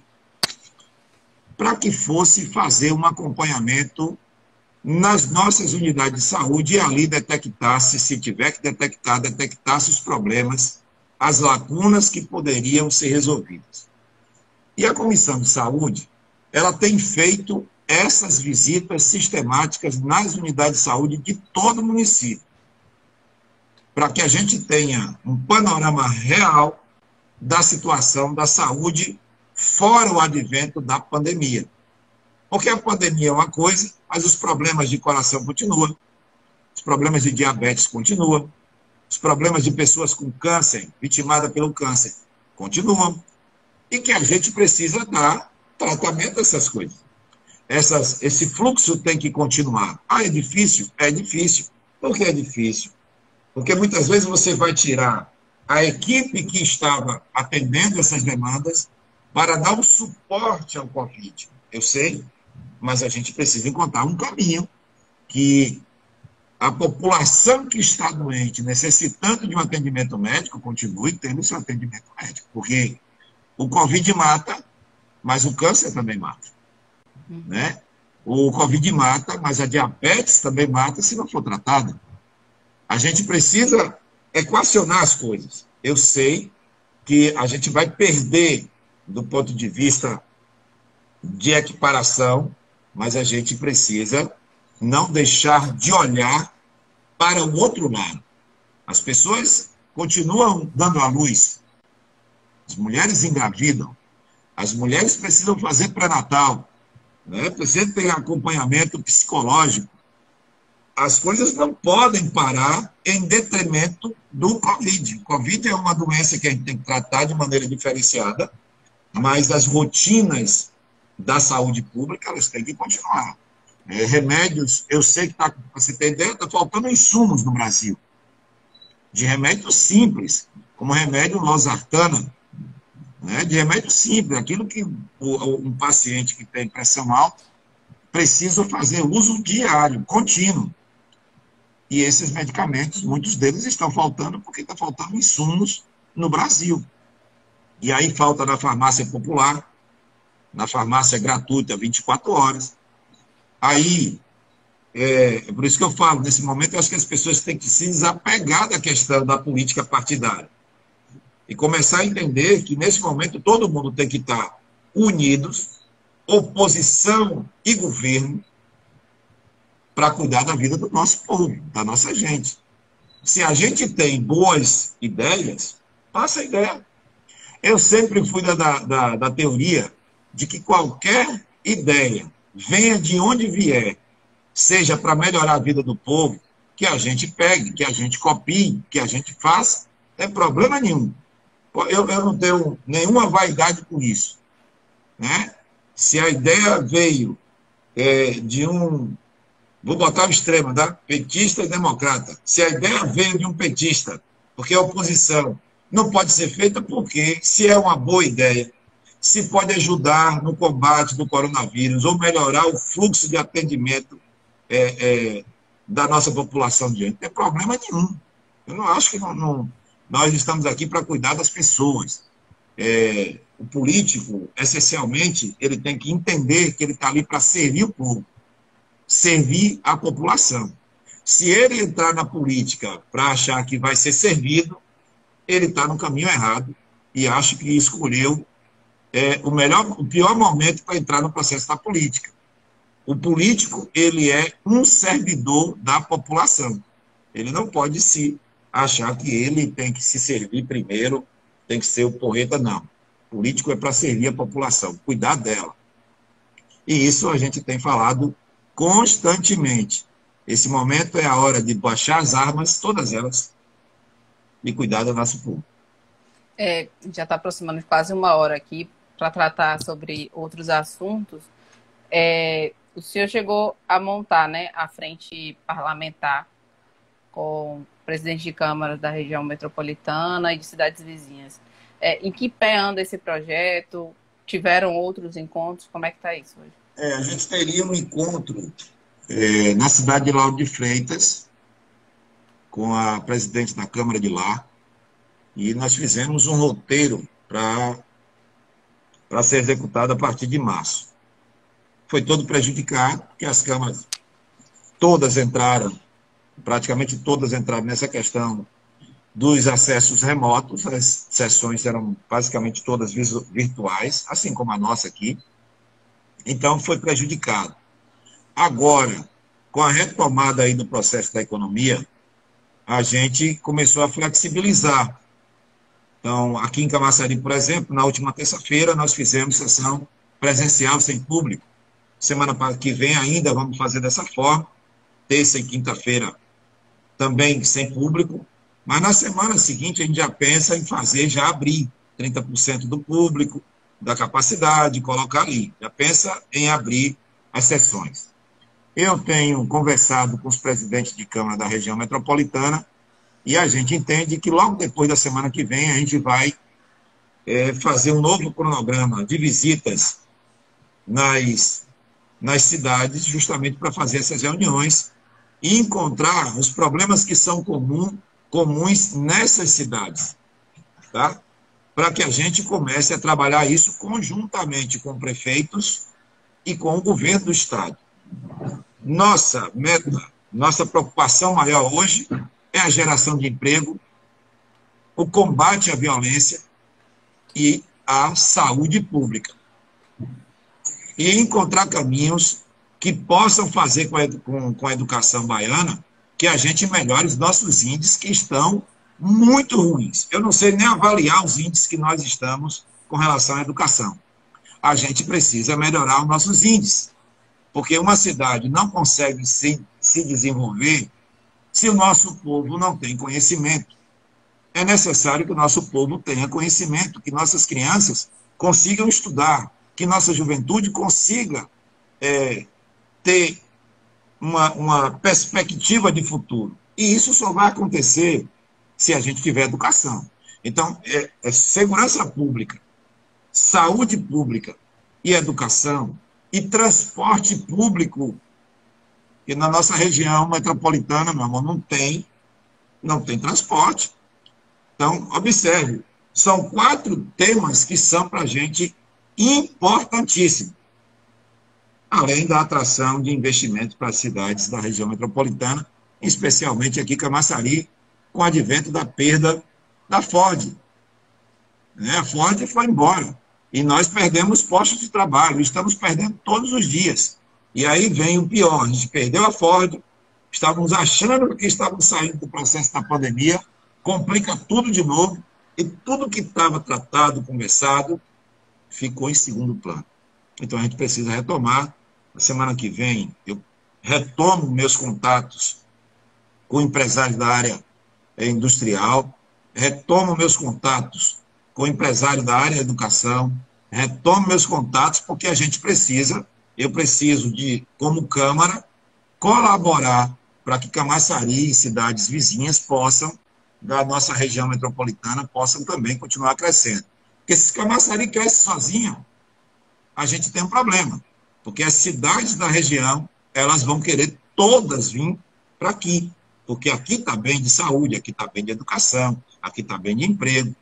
para que fosse fazer um acompanhamento nas nossas unidades de saúde e ali detectasse, se tiver que detectar, detectasse os problemas, as lacunas que poderiam ser resolvidas. E a Comissão de Saúde, ela tem feito essas visitas sistemáticas nas unidades de saúde de todo o município, para que a gente tenha um panorama real da situação da saúde fora o advento da pandemia. Porque a pandemia é uma coisa, mas os problemas de coração continuam, os problemas de diabetes continuam, os problemas de pessoas com câncer, vitimadas pelo câncer, continuam, e que a gente precisa dar tratamento a essas coisas. Esse fluxo tem que continuar. É difícil? É difícil. Por que é difícil? Porque muitas vezes você vai tirar a equipe que estava atendendo essas demandas para dar um suporte ao Covid. Eu sei, mas a gente precisa encontrar um caminho que a população que está doente, necessitando de um atendimento médico, continue tendo seu atendimento médico. Porque o Covid mata, mas o câncer também mata. Né? O Covid mata, mas a diabetes também mata se não for tratada. A gente precisa equacionar as coisas. Eu sei que a gente vai perder do ponto de vista de equiparação, mas a gente precisa não deixar de olhar para o outro lado. As pessoas continuam dando à luz. As mulheres engravidam. As mulheres precisam fazer pré-natal. Né? Precisa ter acompanhamento psicológico. As coisas não podem parar em detrimento do Covid. O Covid é uma doença que a gente tem que tratar de maneira diferenciada, mas as rotinas da saúde pública, elas têm que continuar. Remédios, eu sei que, para você ter ideia, está faltando insumos no Brasil, de remédios simples, como remédio losartana, né, de remédio simples, aquilo que um paciente que tem pressão alta precisa fazer uso diário, contínuo. E esses medicamentos, muitos deles estão faltando porque está faltando insumos no Brasil. E aí falta na farmácia popular, na farmácia gratuita, 24 horas. Aí, por isso que eu falo, nesse momento, eu acho que as pessoas têm que se desapegar da questão da política partidária. E começar a entender que, nesse momento, todo mundo tem que estar unidos, oposição e governo, para cuidar da vida do nosso povo, da nossa gente. Se a gente tem boas ideias, passa a ideia. Eu sempre fui da teoria de que qualquer ideia, venha de onde vier, seja para melhorar a vida do povo, que a gente pegue, que a gente copie, que a gente faça, não tem problema nenhum. Eu não tenho nenhuma vaidade com isso, né? Se a ideia veio de um... Vou botar o extremo, tá? Petista e democrata. Se a ideia veio de um petista, porque a oposição não pode ser feita porque, se é uma boa ideia, se pode ajudar no combate do coronavírus ou melhorar o fluxo de atendimento da nossa população diante. Não tem problema nenhum. Eu não acho que nós estamos aqui para cuidar das pessoas. O político, essencialmente, ele tem que entender que ele está ali para servir o povo, servir a população. Se ele entrar na política para achar que vai ser servido, ele está no caminho errado e acho que escolheu o pior momento para entrar no processo da política. O político, ele é um servidor da população. Ele não pode se achar que ele tem que se servir primeiro, tem que ser o porreta, não. O político é para servir a população, cuidar dela. E isso a gente tem falado constantemente. Esse momento é a hora de baixar as armas, todas elas, e cuidar do nosso povo. Já está aproximando de quase uma hora aqui para tratar sobre outros assuntos. O senhor chegou a montar, né, a frente parlamentar com o presidente de Câmara da região metropolitana e de cidades vizinhas. Em que pé anda esse projeto? Tiveram outros encontros? Como é que está isso hoje? A gente teria um encontro na cidade de Lauro de Freitas, com a presidente da Câmara de lá, e nós fizemos um roteiro para ser executado a partir de março. Foi todo prejudicado, porque as câmaras todas entraram, praticamente todas entraram nessa questão dos acessos remotos. As sessões eram basicamente todas virtuais, assim como a nossa aqui. Então, foi prejudicado. Agora, com a retomada aí do processo da economia, a gente começou a flexibilizar. Então, aqui em Camaçari, por exemplo, na última terça-feira, nós fizemos sessão presencial sem público. Semana que vem ainda vamos fazer dessa forma, terça e quinta-feira também sem público, mas na semana seguinte a gente já pensa em fazer, já abrir 30% do público, da capacidade, colocar ali. Já pensa em abrir as sessões. Eu tenho conversado com os presidentes de Câmara da região metropolitana e a gente entende que logo depois da semana que vem a gente vai fazer um novo cronograma de visitas nas cidades, justamente para fazer essas reuniões e encontrar os problemas que são comuns nessas cidades, tá? Para que a gente comece a trabalhar isso conjuntamente com prefeitos e com o governo do Estado. Nossa meta, nossa preocupação maior hoje é a geração de emprego, o combate à violência e a saúde pública. E encontrar caminhos que possam fazer com a educação baiana que a gente melhore os nossos índices, que estão muito ruins. Eu não sei nem avaliar os índices que nós estamos com relação à educação. A gente precisa melhorar os nossos índices, porque uma cidade não consegue se desenvolver se o nosso povo não tem conhecimento. É necessário que o nosso povo tenha conhecimento, que nossas crianças consigam estudar, que nossa juventude consiga ter uma perspectiva de futuro. E isso só vai acontecer se a gente tiver educação. Então, é segurança pública, saúde pública e educação e transporte público, que na nossa região metropolitana, meu amor, não tem transporte. Então, observe, são 4 temas que são para a gente importantíssimos, além da atração de investimentos para as cidades da região metropolitana, especialmente aqui Camaçari, com o advento da perda da Ford. A Ford foi embora e nós perdemos postos de trabalho, estamos perdendo todos os dias. E aí vem o pior, a gente perdeu a Ford, estávamos achando que estávamos saindo do processo da pandemia, complica tudo de novo, e tudo que estava tratado, conversado, ficou em segundo plano. Então a gente precisa retomar. Na semana que vem, eu retomo meus contatos com empresários da área industrial, retomo meus contatos com empresários da área educação, retomo meus contatos, porque a gente precisa, eu preciso de, como Câmara, colaborar para que Camaçari e cidades vizinhas possam, da nossa região metropolitana, possam também continuar crescendo. Porque se Camaçari cresce sozinha, a gente tem um problema. Porque as cidades da região, elas vão querer todas vir para aqui. Porque aqui está bem de saúde, aqui está bem de educação, aqui está bem de emprego.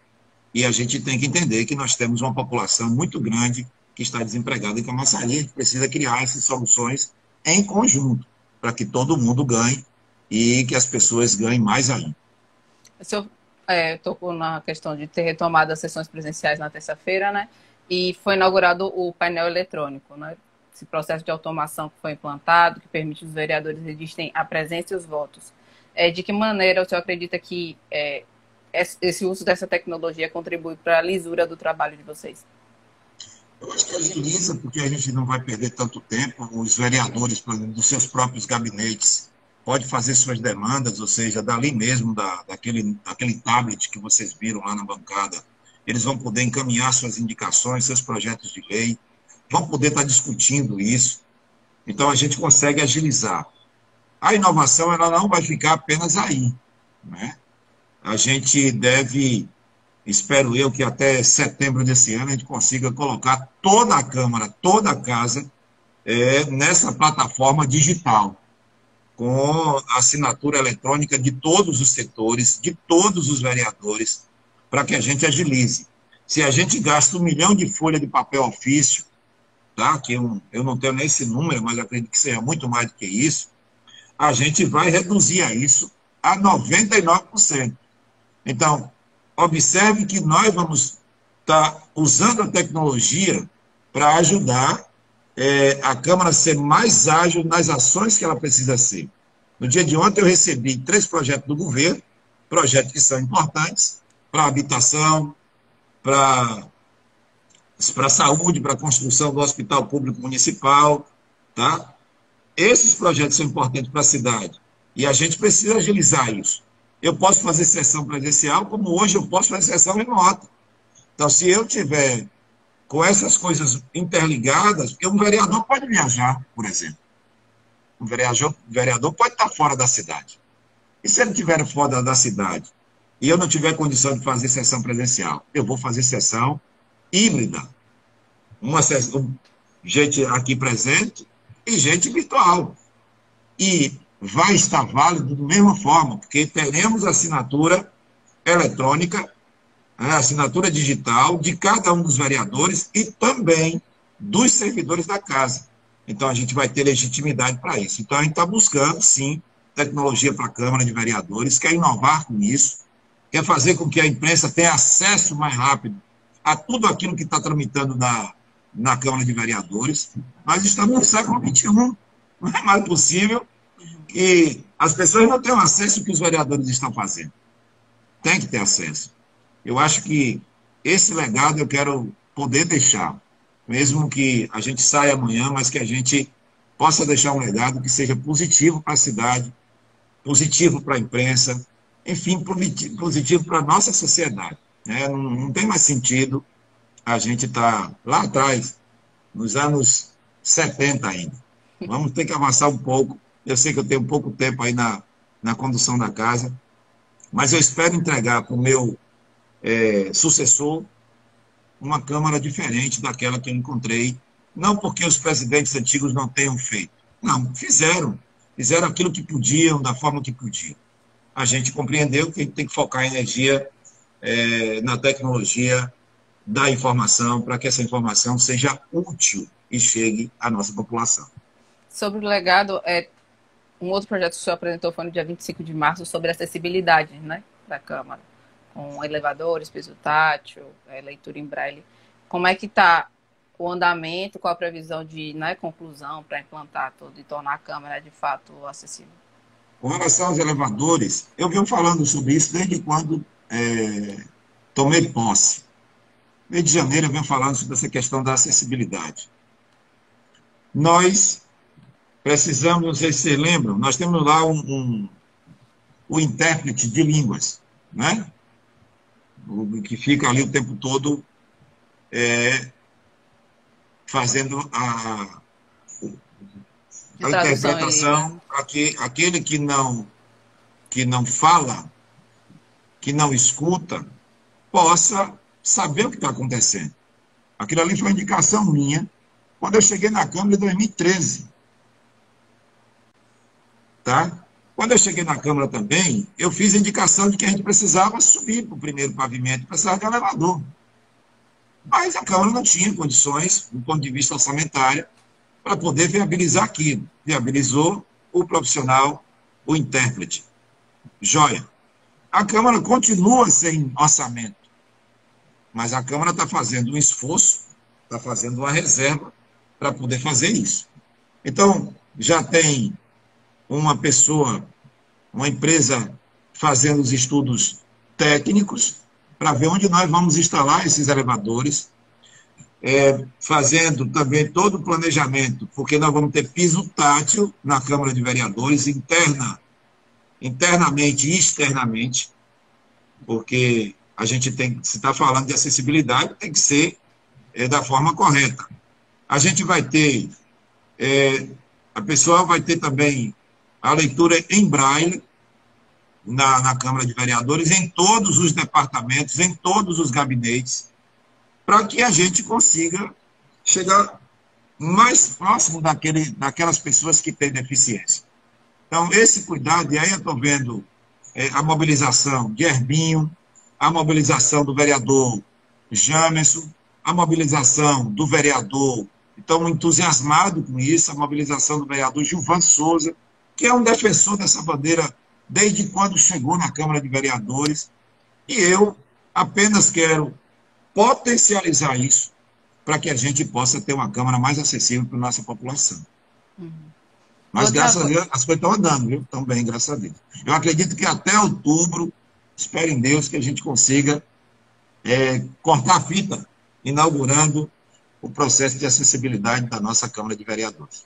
E a gente tem que entender que nós temos uma população muito grande que está desempregada em Camaçari. A gente precisa criar essas soluções em conjunto, para que todo mundo ganhe e que as pessoas ganhem mais ainda. O senhor tocou na questão de ter retomado as sessões presenciais na terça-feira, né? E foi inaugurado o painel eletrônico, né? Esse processo de automação que foi implantado, que permite os vereadores registrem a presença e os votos. De que maneira o senhor acredita que esse uso dessa tecnologia contribui para a lisura do trabalho de vocês? Eu acho que agiliza, porque a gente não vai perder tanto tempo. Os vereadores, por exemplo, dos seus próprios gabinetes, podem fazer suas demandas, ou seja, dali mesmo, daquele tablet que vocês viram lá na bancada, eles vão poder encaminhar suas indicações, seus projetos de lei, vão poder estar discutindo isso. Então, a gente consegue agilizar. A inovação, ela não vai ficar apenas aí, né? A gente deve, espero eu, que até setembro desse ano a gente consiga colocar toda a Câmara, toda a casa, nessa plataforma digital, com assinatura eletrônica de todos os setores, de todos os vereadores, para que a gente agilize. Se a gente gasta 1 milhão de folha de papel ofício, tá? Que eu não tenho nem esse número, mas acredito que seja muito mais do que isso, a gente vai reduzir isso a 99%. Então, observe que nós vamos estar usando a tecnologia para ajudar a Câmara a ser mais ágil nas ações que ela precisa ser. No dia de ontem eu recebi 3 projetos do governo, projetos que são importantes para a habitação, para a saúde, para a construção do Hospital Público Municipal, tá? Esses projetos são importantes para a cidade e a gente precisa agilizar isso. Eu posso fazer sessão presencial, como hoje eu posso fazer sessão remota. Então, se eu tiver com essas coisas interligadas, porque um vereador pode viajar, por exemplo. Um vereador pode estar fora da cidade. E se ele estiver fora da cidade e eu não tiver condição de fazer sessão presencial, eu vou fazer sessão híbrida. Uma sessão, gente aqui presente e gente virtual. E vai estar válido da mesma forma, porque teremos assinatura eletrônica, a assinatura digital de cada um dos vereadores e também dos servidores da casa. Então, a gente vai ter legitimidade para isso. Então, a gente está buscando, sim, tecnologia para a Câmara de Vereadores, quer inovar com isso, quer fazer com que a imprensa tenha acesso mais rápido a tudo aquilo que está tramitando na Câmara de Vereadores. Nós estamos no século XXI, não é mais possível que as pessoas não tenham acesso ao que os vereadores estão fazendo. Tem que ter acesso. Eu acho que esse legado eu quero poder deixar, mesmo que a gente saia amanhã, mas que a gente possa deixar um legado que seja positivo para a cidade, positivo para a imprensa, enfim, positivo para a nossa sociedade. Não tem mais sentido a gente estar lá atrás, nos anos 70 ainda. Vamos ter que avançar um pouco Eu sei que eu tenho pouco tempo aí na condução da casa, mas eu espero entregar para o meu sucessor uma Câmara diferente daquela que eu encontrei, não porque os presidentes antigos não tenham feito. Não, fizeram aquilo que podiam, da forma que podiam. A gente compreendeu que a gente tem que focar a energia na tecnologia da informação, para que essa informação seja útil e chegue à nossa população. Sobre o legado, um outro projeto que o senhor apresentou foi no dia 25 de março, sobre acessibilidade, né, da Câmara, com elevadores, piso tátil, leitura em braille. Como é que está o andamento, qual a previsão de conclusão para implantar tudo e tornar a Câmara de fato acessível? Com relação aos elevadores, eu venho falando sobre isso desde quando tomei posse. No mês de janeiro eu venho falando sobre essa questão da acessibilidade. Nós precisamos, não sei se vocês lembram, nós temos lá o intérprete de línguas, né? O que fica ali o tempo todo fazendo a interpretação, aquele que não fala, que não escuta, possa saber o que está acontecendo. Aquilo ali foi uma indicação minha quando eu cheguei na Câmara em 2013. Tá? Quando eu cheguei na Câmara também, eu fiz a indicação de que a gente precisava subir para o primeiro pavimento, precisava de elevador. Mas a Câmara não tinha condições, do ponto de vista orçamentário, para poder viabilizar aquilo. Viabilizou o profissional, o intérprete. Joia. A Câmara continua sem orçamento, mas a Câmara está fazendo um esforço, está fazendo uma reserva para poder fazer isso. Então, já tem uma pessoa, uma empresa fazendo os estudos técnicos para ver onde nós vamos instalar esses elevadores, fazendo também todo o planejamento, porque nós vamos ter piso tátil na Câmara de Vereadores, internamente e externamente, porque a gente se está falando de acessibilidade, tem que ser da forma correta. A gente vai ter, a pessoa vai ter também a leitura em braille na Câmara de Vereadores, em todos os departamentos, em todos os gabinetes, para que a gente consiga chegar mais próximo daquelas pessoas que têm deficiência. Então, esse cuidado, e aí eu estou vendo a mobilização de Herbinho, a mobilização do vereador Jamerson, a mobilização do vereador, estamos entusiasmados com isso, a mobilização do vereador Gilvan Souza, que é um defensor dessa bandeira desde quando chegou na Câmara de Vereadores, e eu apenas quero potencializar isso para que a gente possa ter uma Câmara mais acessível para a nossa população. Mas, graças a Deus, as coisas estão andando, viu? Estão bem, graças a Deus. Eu acredito que até outubro, espero em Deus que a gente consiga cortar a fita, inaugurando o processo de acessibilidade da nossa Câmara de Vereadores.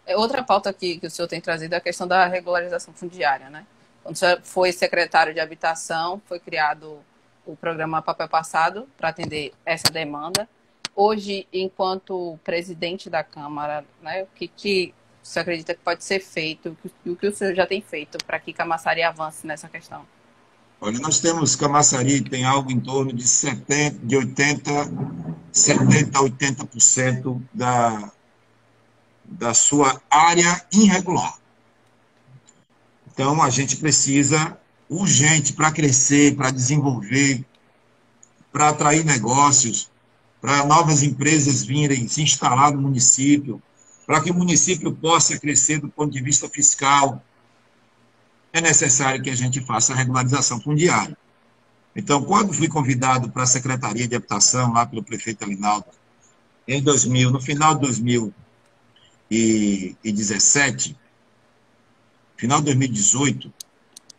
Outra pauta que o senhor tem trazido é a questão da regularização fundiária, né? Quando o senhor foi secretário de Habitação, foi criado o programa Papel Passado para atender essa demanda. Hoje, enquanto presidente da Câmara, né, o que o senhor acredita que pode ser feito, e o que o senhor já tem feito para que Camaçari avance nessa questão? Olha, nós temos, Camaçari tem algo em torno de 80% a 80% da sua área irregular. Então, a gente precisa, urgente, para crescer, para desenvolver, para atrair negócios, para novas empresas virem se instalar no município, para que o município possa crescer do ponto de vista fiscal, é necessário que a gente faça a regularização fundiária. Então, quando fui convidado para a Secretaria de Habitação, lá pelo prefeito Alinaldo, no final de 2017, final de 2018,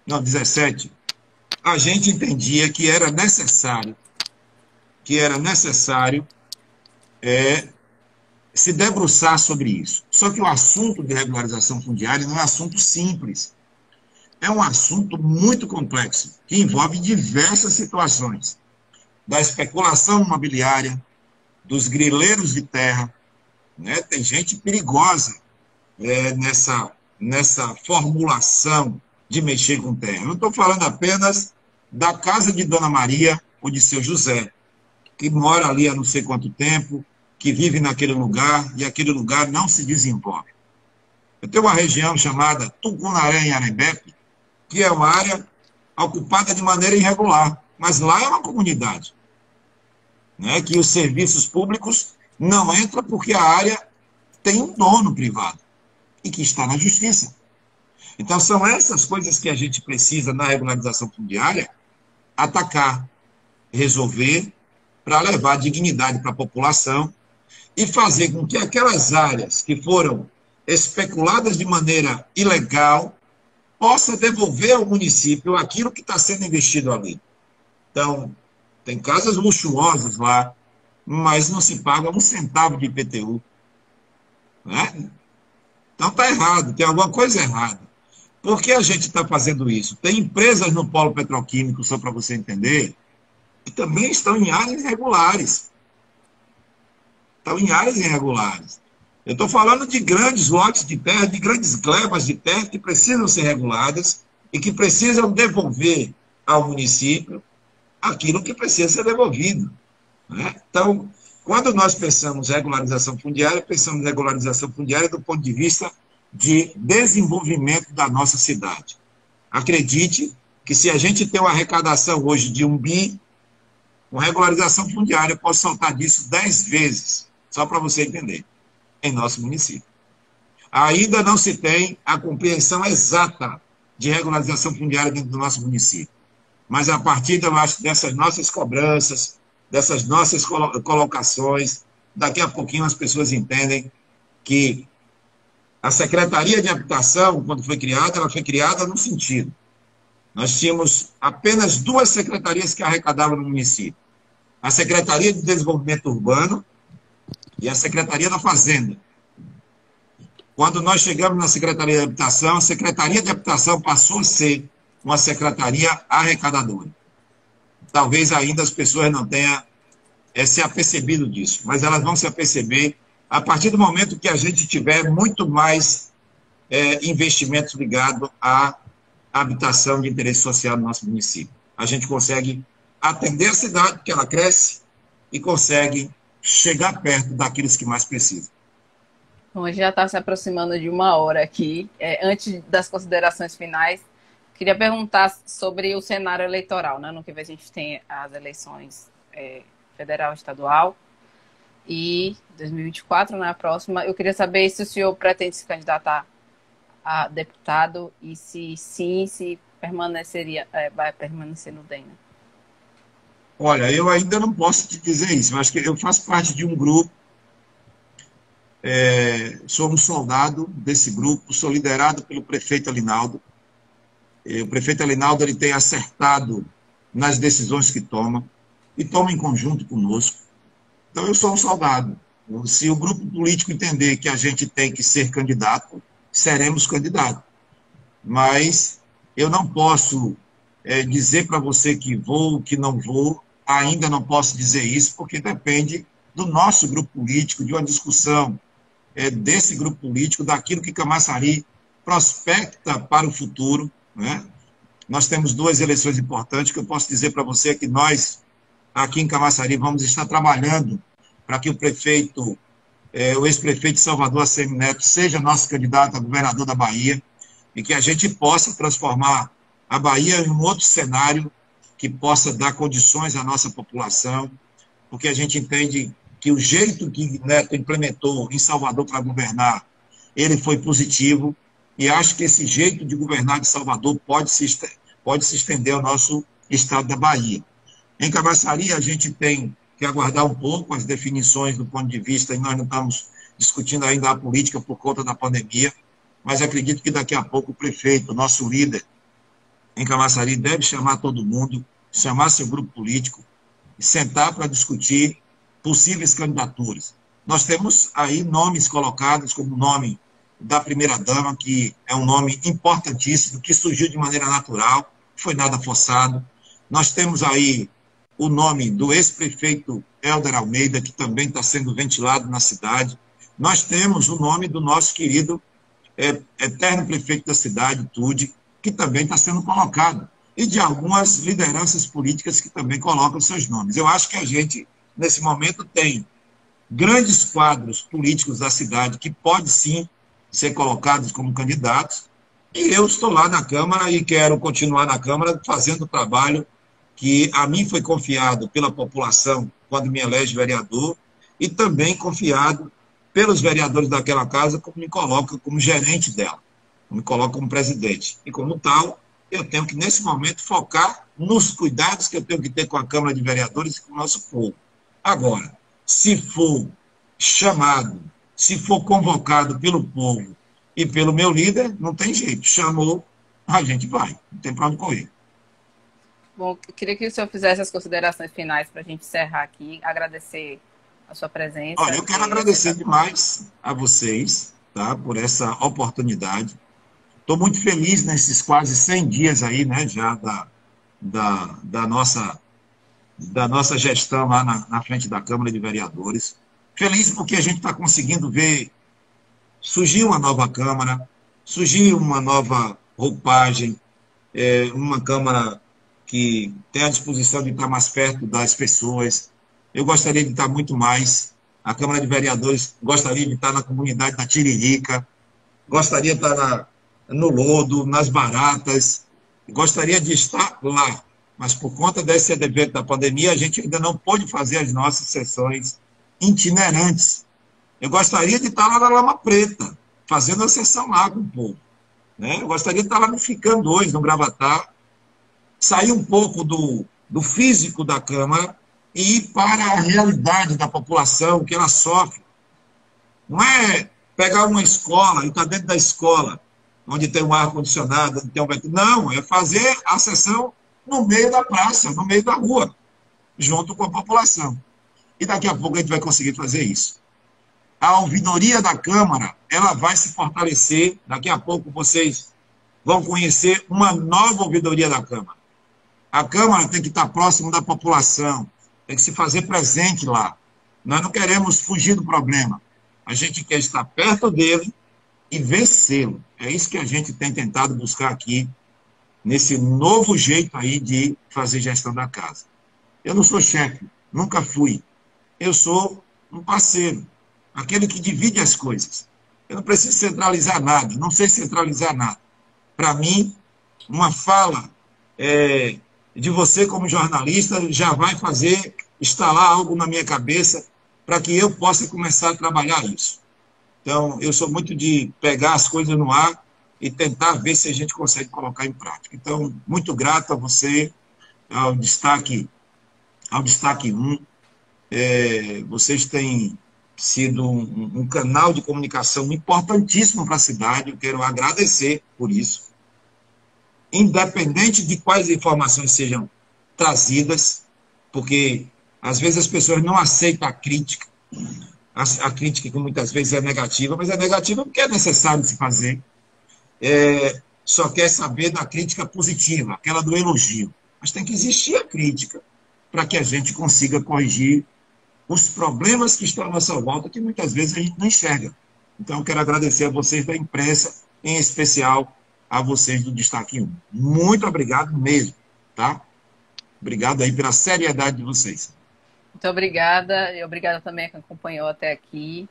não, 17, a gente entendia que era necessário se debruçar sobre isso. Só que o assunto de regularização fundiária não é um assunto simples. É um assunto muito complexo, que envolve diversas situações. Da especulação imobiliária, dos grileiros de terra, né? Tem gente perigosa nessa formulação de mexer com terra. Eu não estou falando apenas da casa de Dona Maria ou de seu José, que mora ali há não sei quanto tempo, que vive naquele lugar e aquele lugar não se desenvolve. Eu tenho uma região chamada Tucunaré, em Arembepe, que é uma área ocupada de maneira irregular, mas lá é uma comunidade, né, que os serviços públicos não entram porque a área tem um dono privado e que está na justiça. Então, são essas coisas que a gente precisa, na regularização fundiária, atacar, resolver, para levar dignidade para a população e fazer com que aquelas áreas que foram especuladas de maneira ilegal possa devolver ao município aquilo que está sendo investido ali. Então, tem casas luxuosas lá, mas não se paga um centavo de IPTU. Né? Então está errado, tem alguma coisa errada. Por que a gente está fazendo isso? Tem empresas no polo petroquímico, só para você entender, que também estão em áreas irregulares. Estão em áreas irregulares. Eu estou falando de grandes lotes de terra, de grandes glebas de terra que precisam ser reguladas e que precisam devolver ao município aquilo que precisa ser devolvido. Né? Então, quando nós pensamos em regularização fundiária do ponto de vista de desenvolvimento da nossa cidade. Acredite que se a gente tem uma arrecadação hoje de 1 bi, com regularização fundiária, eu posso saltar disso 10 vezes, só para você entender, em nosso município. Ainda não se tem a compreensão exata de regularização fundiária dentro do nosso município. Mas a partir dessas nossas cobranças, dessas nossas colocações, daqui a pouquinho as pessoas entendem que a Secretaria de Habitação, quando foi criada, ela foi criada no sentido. Nós tínhamos apenas 2 secretarias que arrecadavam no município. A Secretaria de Desenvolvimento Urbano e a Secretaria da Fazenda. Quando nós chegamos na Secretaria de Habitação, a Secretaria de Habitação passou a ser uma secretaria arrecadadora. Talvez ainda as pessoas não tenham se apercebido disso, mas elas vão se aperceber a partir do momento que a gente tiver muito mais investimentos ligados à habitação de interesse social no nosso município. A gente consegue atender a cidade, porque ela cresce, e consegue chegar perto daqueles que mais precisam. Bom, a gente já está se aproximando de 1 hora aqui. Antes das considerações finais, queria perguntar sobre o cenário eleitoral. Né? No que vem a gente tem as eleições federal e estadual, e 2024, na próxima. Eu queria saber se o senhor pretende se candidatar a deputado e se sim, se vai permanecer no DEM. Olha, eu ainda não posso te dizer isso, mas que eu faço parte de um grupo, sou um soldado desse grupo, sou liderado pelo prefeito Alinaldo. O prefeito Alinaldo ele tem acertado nas decisões que toma, e toma em conjunto conosco. Então, eu sou um soldado. Se o grupo político entender que a gente tem que ser candidato, seremos candidatos. Mas eu não posso dizer para você que vou, que não vou, ainda não posso dizer isso, porque depende do nosso grupo político, de uma discussão desse grupo político, daquilo que Camaçari prospecta para o futuro. Né? Nós temos 2 eleições importantes, que eu posso dizer para você que nós, aqui em Camaçari, vamos estar trabalhando para que o prefeito, o ex-prefeito de Salvador, ACM Neto, seja nosso candidato a governador da Bahia, e que a gente possa transformar a Bahia em um outro cenário que possa dar condições à nossa população, porque a gente entende que o jeito que Neto implementou em Salvador para governar, ele foi positivo, e acho que esse jeito de governar de Salvador pode se estender ao nosso estado da Bahia. Em Camaçari, a gente tem que aguardar um pouco as definições do ponto de vista, e nós não estamos discutindo ainda a política por conta da pandemia, mas acredito que daqui a pouco o prefeito, o nosso líder em Camaçari, deve chamar todo mundo, chamar seu grupo político, e sentar para discutir possíveis candidaturas. Nós temos aí nomes colocados, como o nome da primeira-dama, que é um nome importantíssimo, que surgiu de maneira natural, não foi nada forçado. Nós temos aí o nome do ex-prefeito Helder Almeida, que também está sendo ventilado na cidade. Nós temos o nome do nosso querido eterno prefeito da cidade, Tude, que também está sendo colocado, e de algumas lideranças políticas que também colocam seus nomes. Eu acho que a gente, nesse momento, tem grandes quadros políticos da cidade que podem, sim, ser colocados como candidatos, e eu estou lá na Câmara e quero continuar na Câmara fazendo o trabalho que a mim foi confiado pela população quando me elege vereador, e também confiado pelos vereadores daquela casa, como me colocam como gerente dela, me colocam como presidente. E como tal, eu tenho que, nesse momento, focar nos cuidados que eu tenho que ter com a Câmara de Vereadores e com o nosso povo. Agora, se for chamado, se for convocado pelo povo e pelo meu líder, não tem jeito. Chamou, a gente vai. Não tem para onde correr. Bom, eu queria que o senhor fizesse as considerações finais para a gente encerrar aqui, agradecer a sua presença. Olha, eu quero agradecer demais a vocês, tá, por essa oportunidade. Estou muito feliz nesses quase 100 dias aí, né, já da nossa gestão lá na frente da Câmara de Vereadores. Feliz porque a gente está conseguindo ver surgir uma nova Câmara, surgir uma nova roupagem, uma Câmara que tem a disposição de estar mais perto das pessoas. Eu gostaria de estar muito mais. A Câmara de Vereadores gostaria de estar na comunidade da Tiririca, gostaria de estar no Lodo, nas Baratas, gostaria de estar lá, mas por conta desse advento da pandemia, a gente ainda não pôde fazer as nossas sessões itinerantes. Eu gostaria de estar lá na Lama Preta, fazendo a sessão lá com o povo. Né? Eu gostaria de estar lá no Ficam 2, no Gravatar, sair um pouco do físico da Câmara e ir para a realidade da população, que ela sofre. Não é pegar uma escola e estar dentro da escola, onde tem um ar-condicionado, onde tem um... Não, é fazer a sessão no meio da praça, no meio da rua, junto com a população. E daqui a pouco a gente vai conseguir fazer isso. A ouvidoria da Câmara, ela vai se fortalecer. Daqui a pouco vocês vão conhecer uma nova ouvidoria da Câmara. A Câmara tem que estar próximo da população, tem que se fazer presente lá. Nós não queremos fugir do problema. A gente quer estar perto dele e vencê-lo. É isso que a gente tem tentado buscar aqui, nesse novo jeito aí de fazer gestão da casa. Eu não sou chefe, nunca fui. Eu sou um parceiro, aquele que divide as coisas. Eu não preciso centralizar nada, não sei centralizar nada. Para mim, uma fala de você como jornalista já vai fazer instalar algo na minha cabeça para que eu possa começar a trabalhar isso. Então, eu sou muito de pegar as coisas no ar e tentar ver se a gente consegue colocar em prática. Então, muito grato a você, ao Destaque 1. Vocês têm sido um canal de comunicação importantíssimo para a cidade, eu quero agradecer por isso. Independente de quais informações sejam trazidas, porque às vezes as pessoas não aceitam a crítica que muitas vezes é negativa, mas é negativa porque é necessário se fazer. Só quer saber da crítica positiva, aquela do elogio. Mas tem que existir a crítica para que a gente consiga corrigir os problemas que estão à nossa volta, que muitas vezes a gente não enxerga. Então, eu quero agradecer a vocês da imprensa, em especial a vocês do Destaque 1. Muito obrigado mesmo, tá? Obrigado aí pela seriedade de vocês. Muito obrigada, e obrigada também a quem acompanhou até aqui.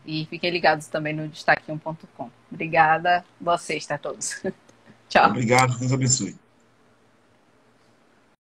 E fiquem ligados também no destaque1.com. Obrigada, boa sexta a todos. Tchau. Obrigado, Deus abençoe.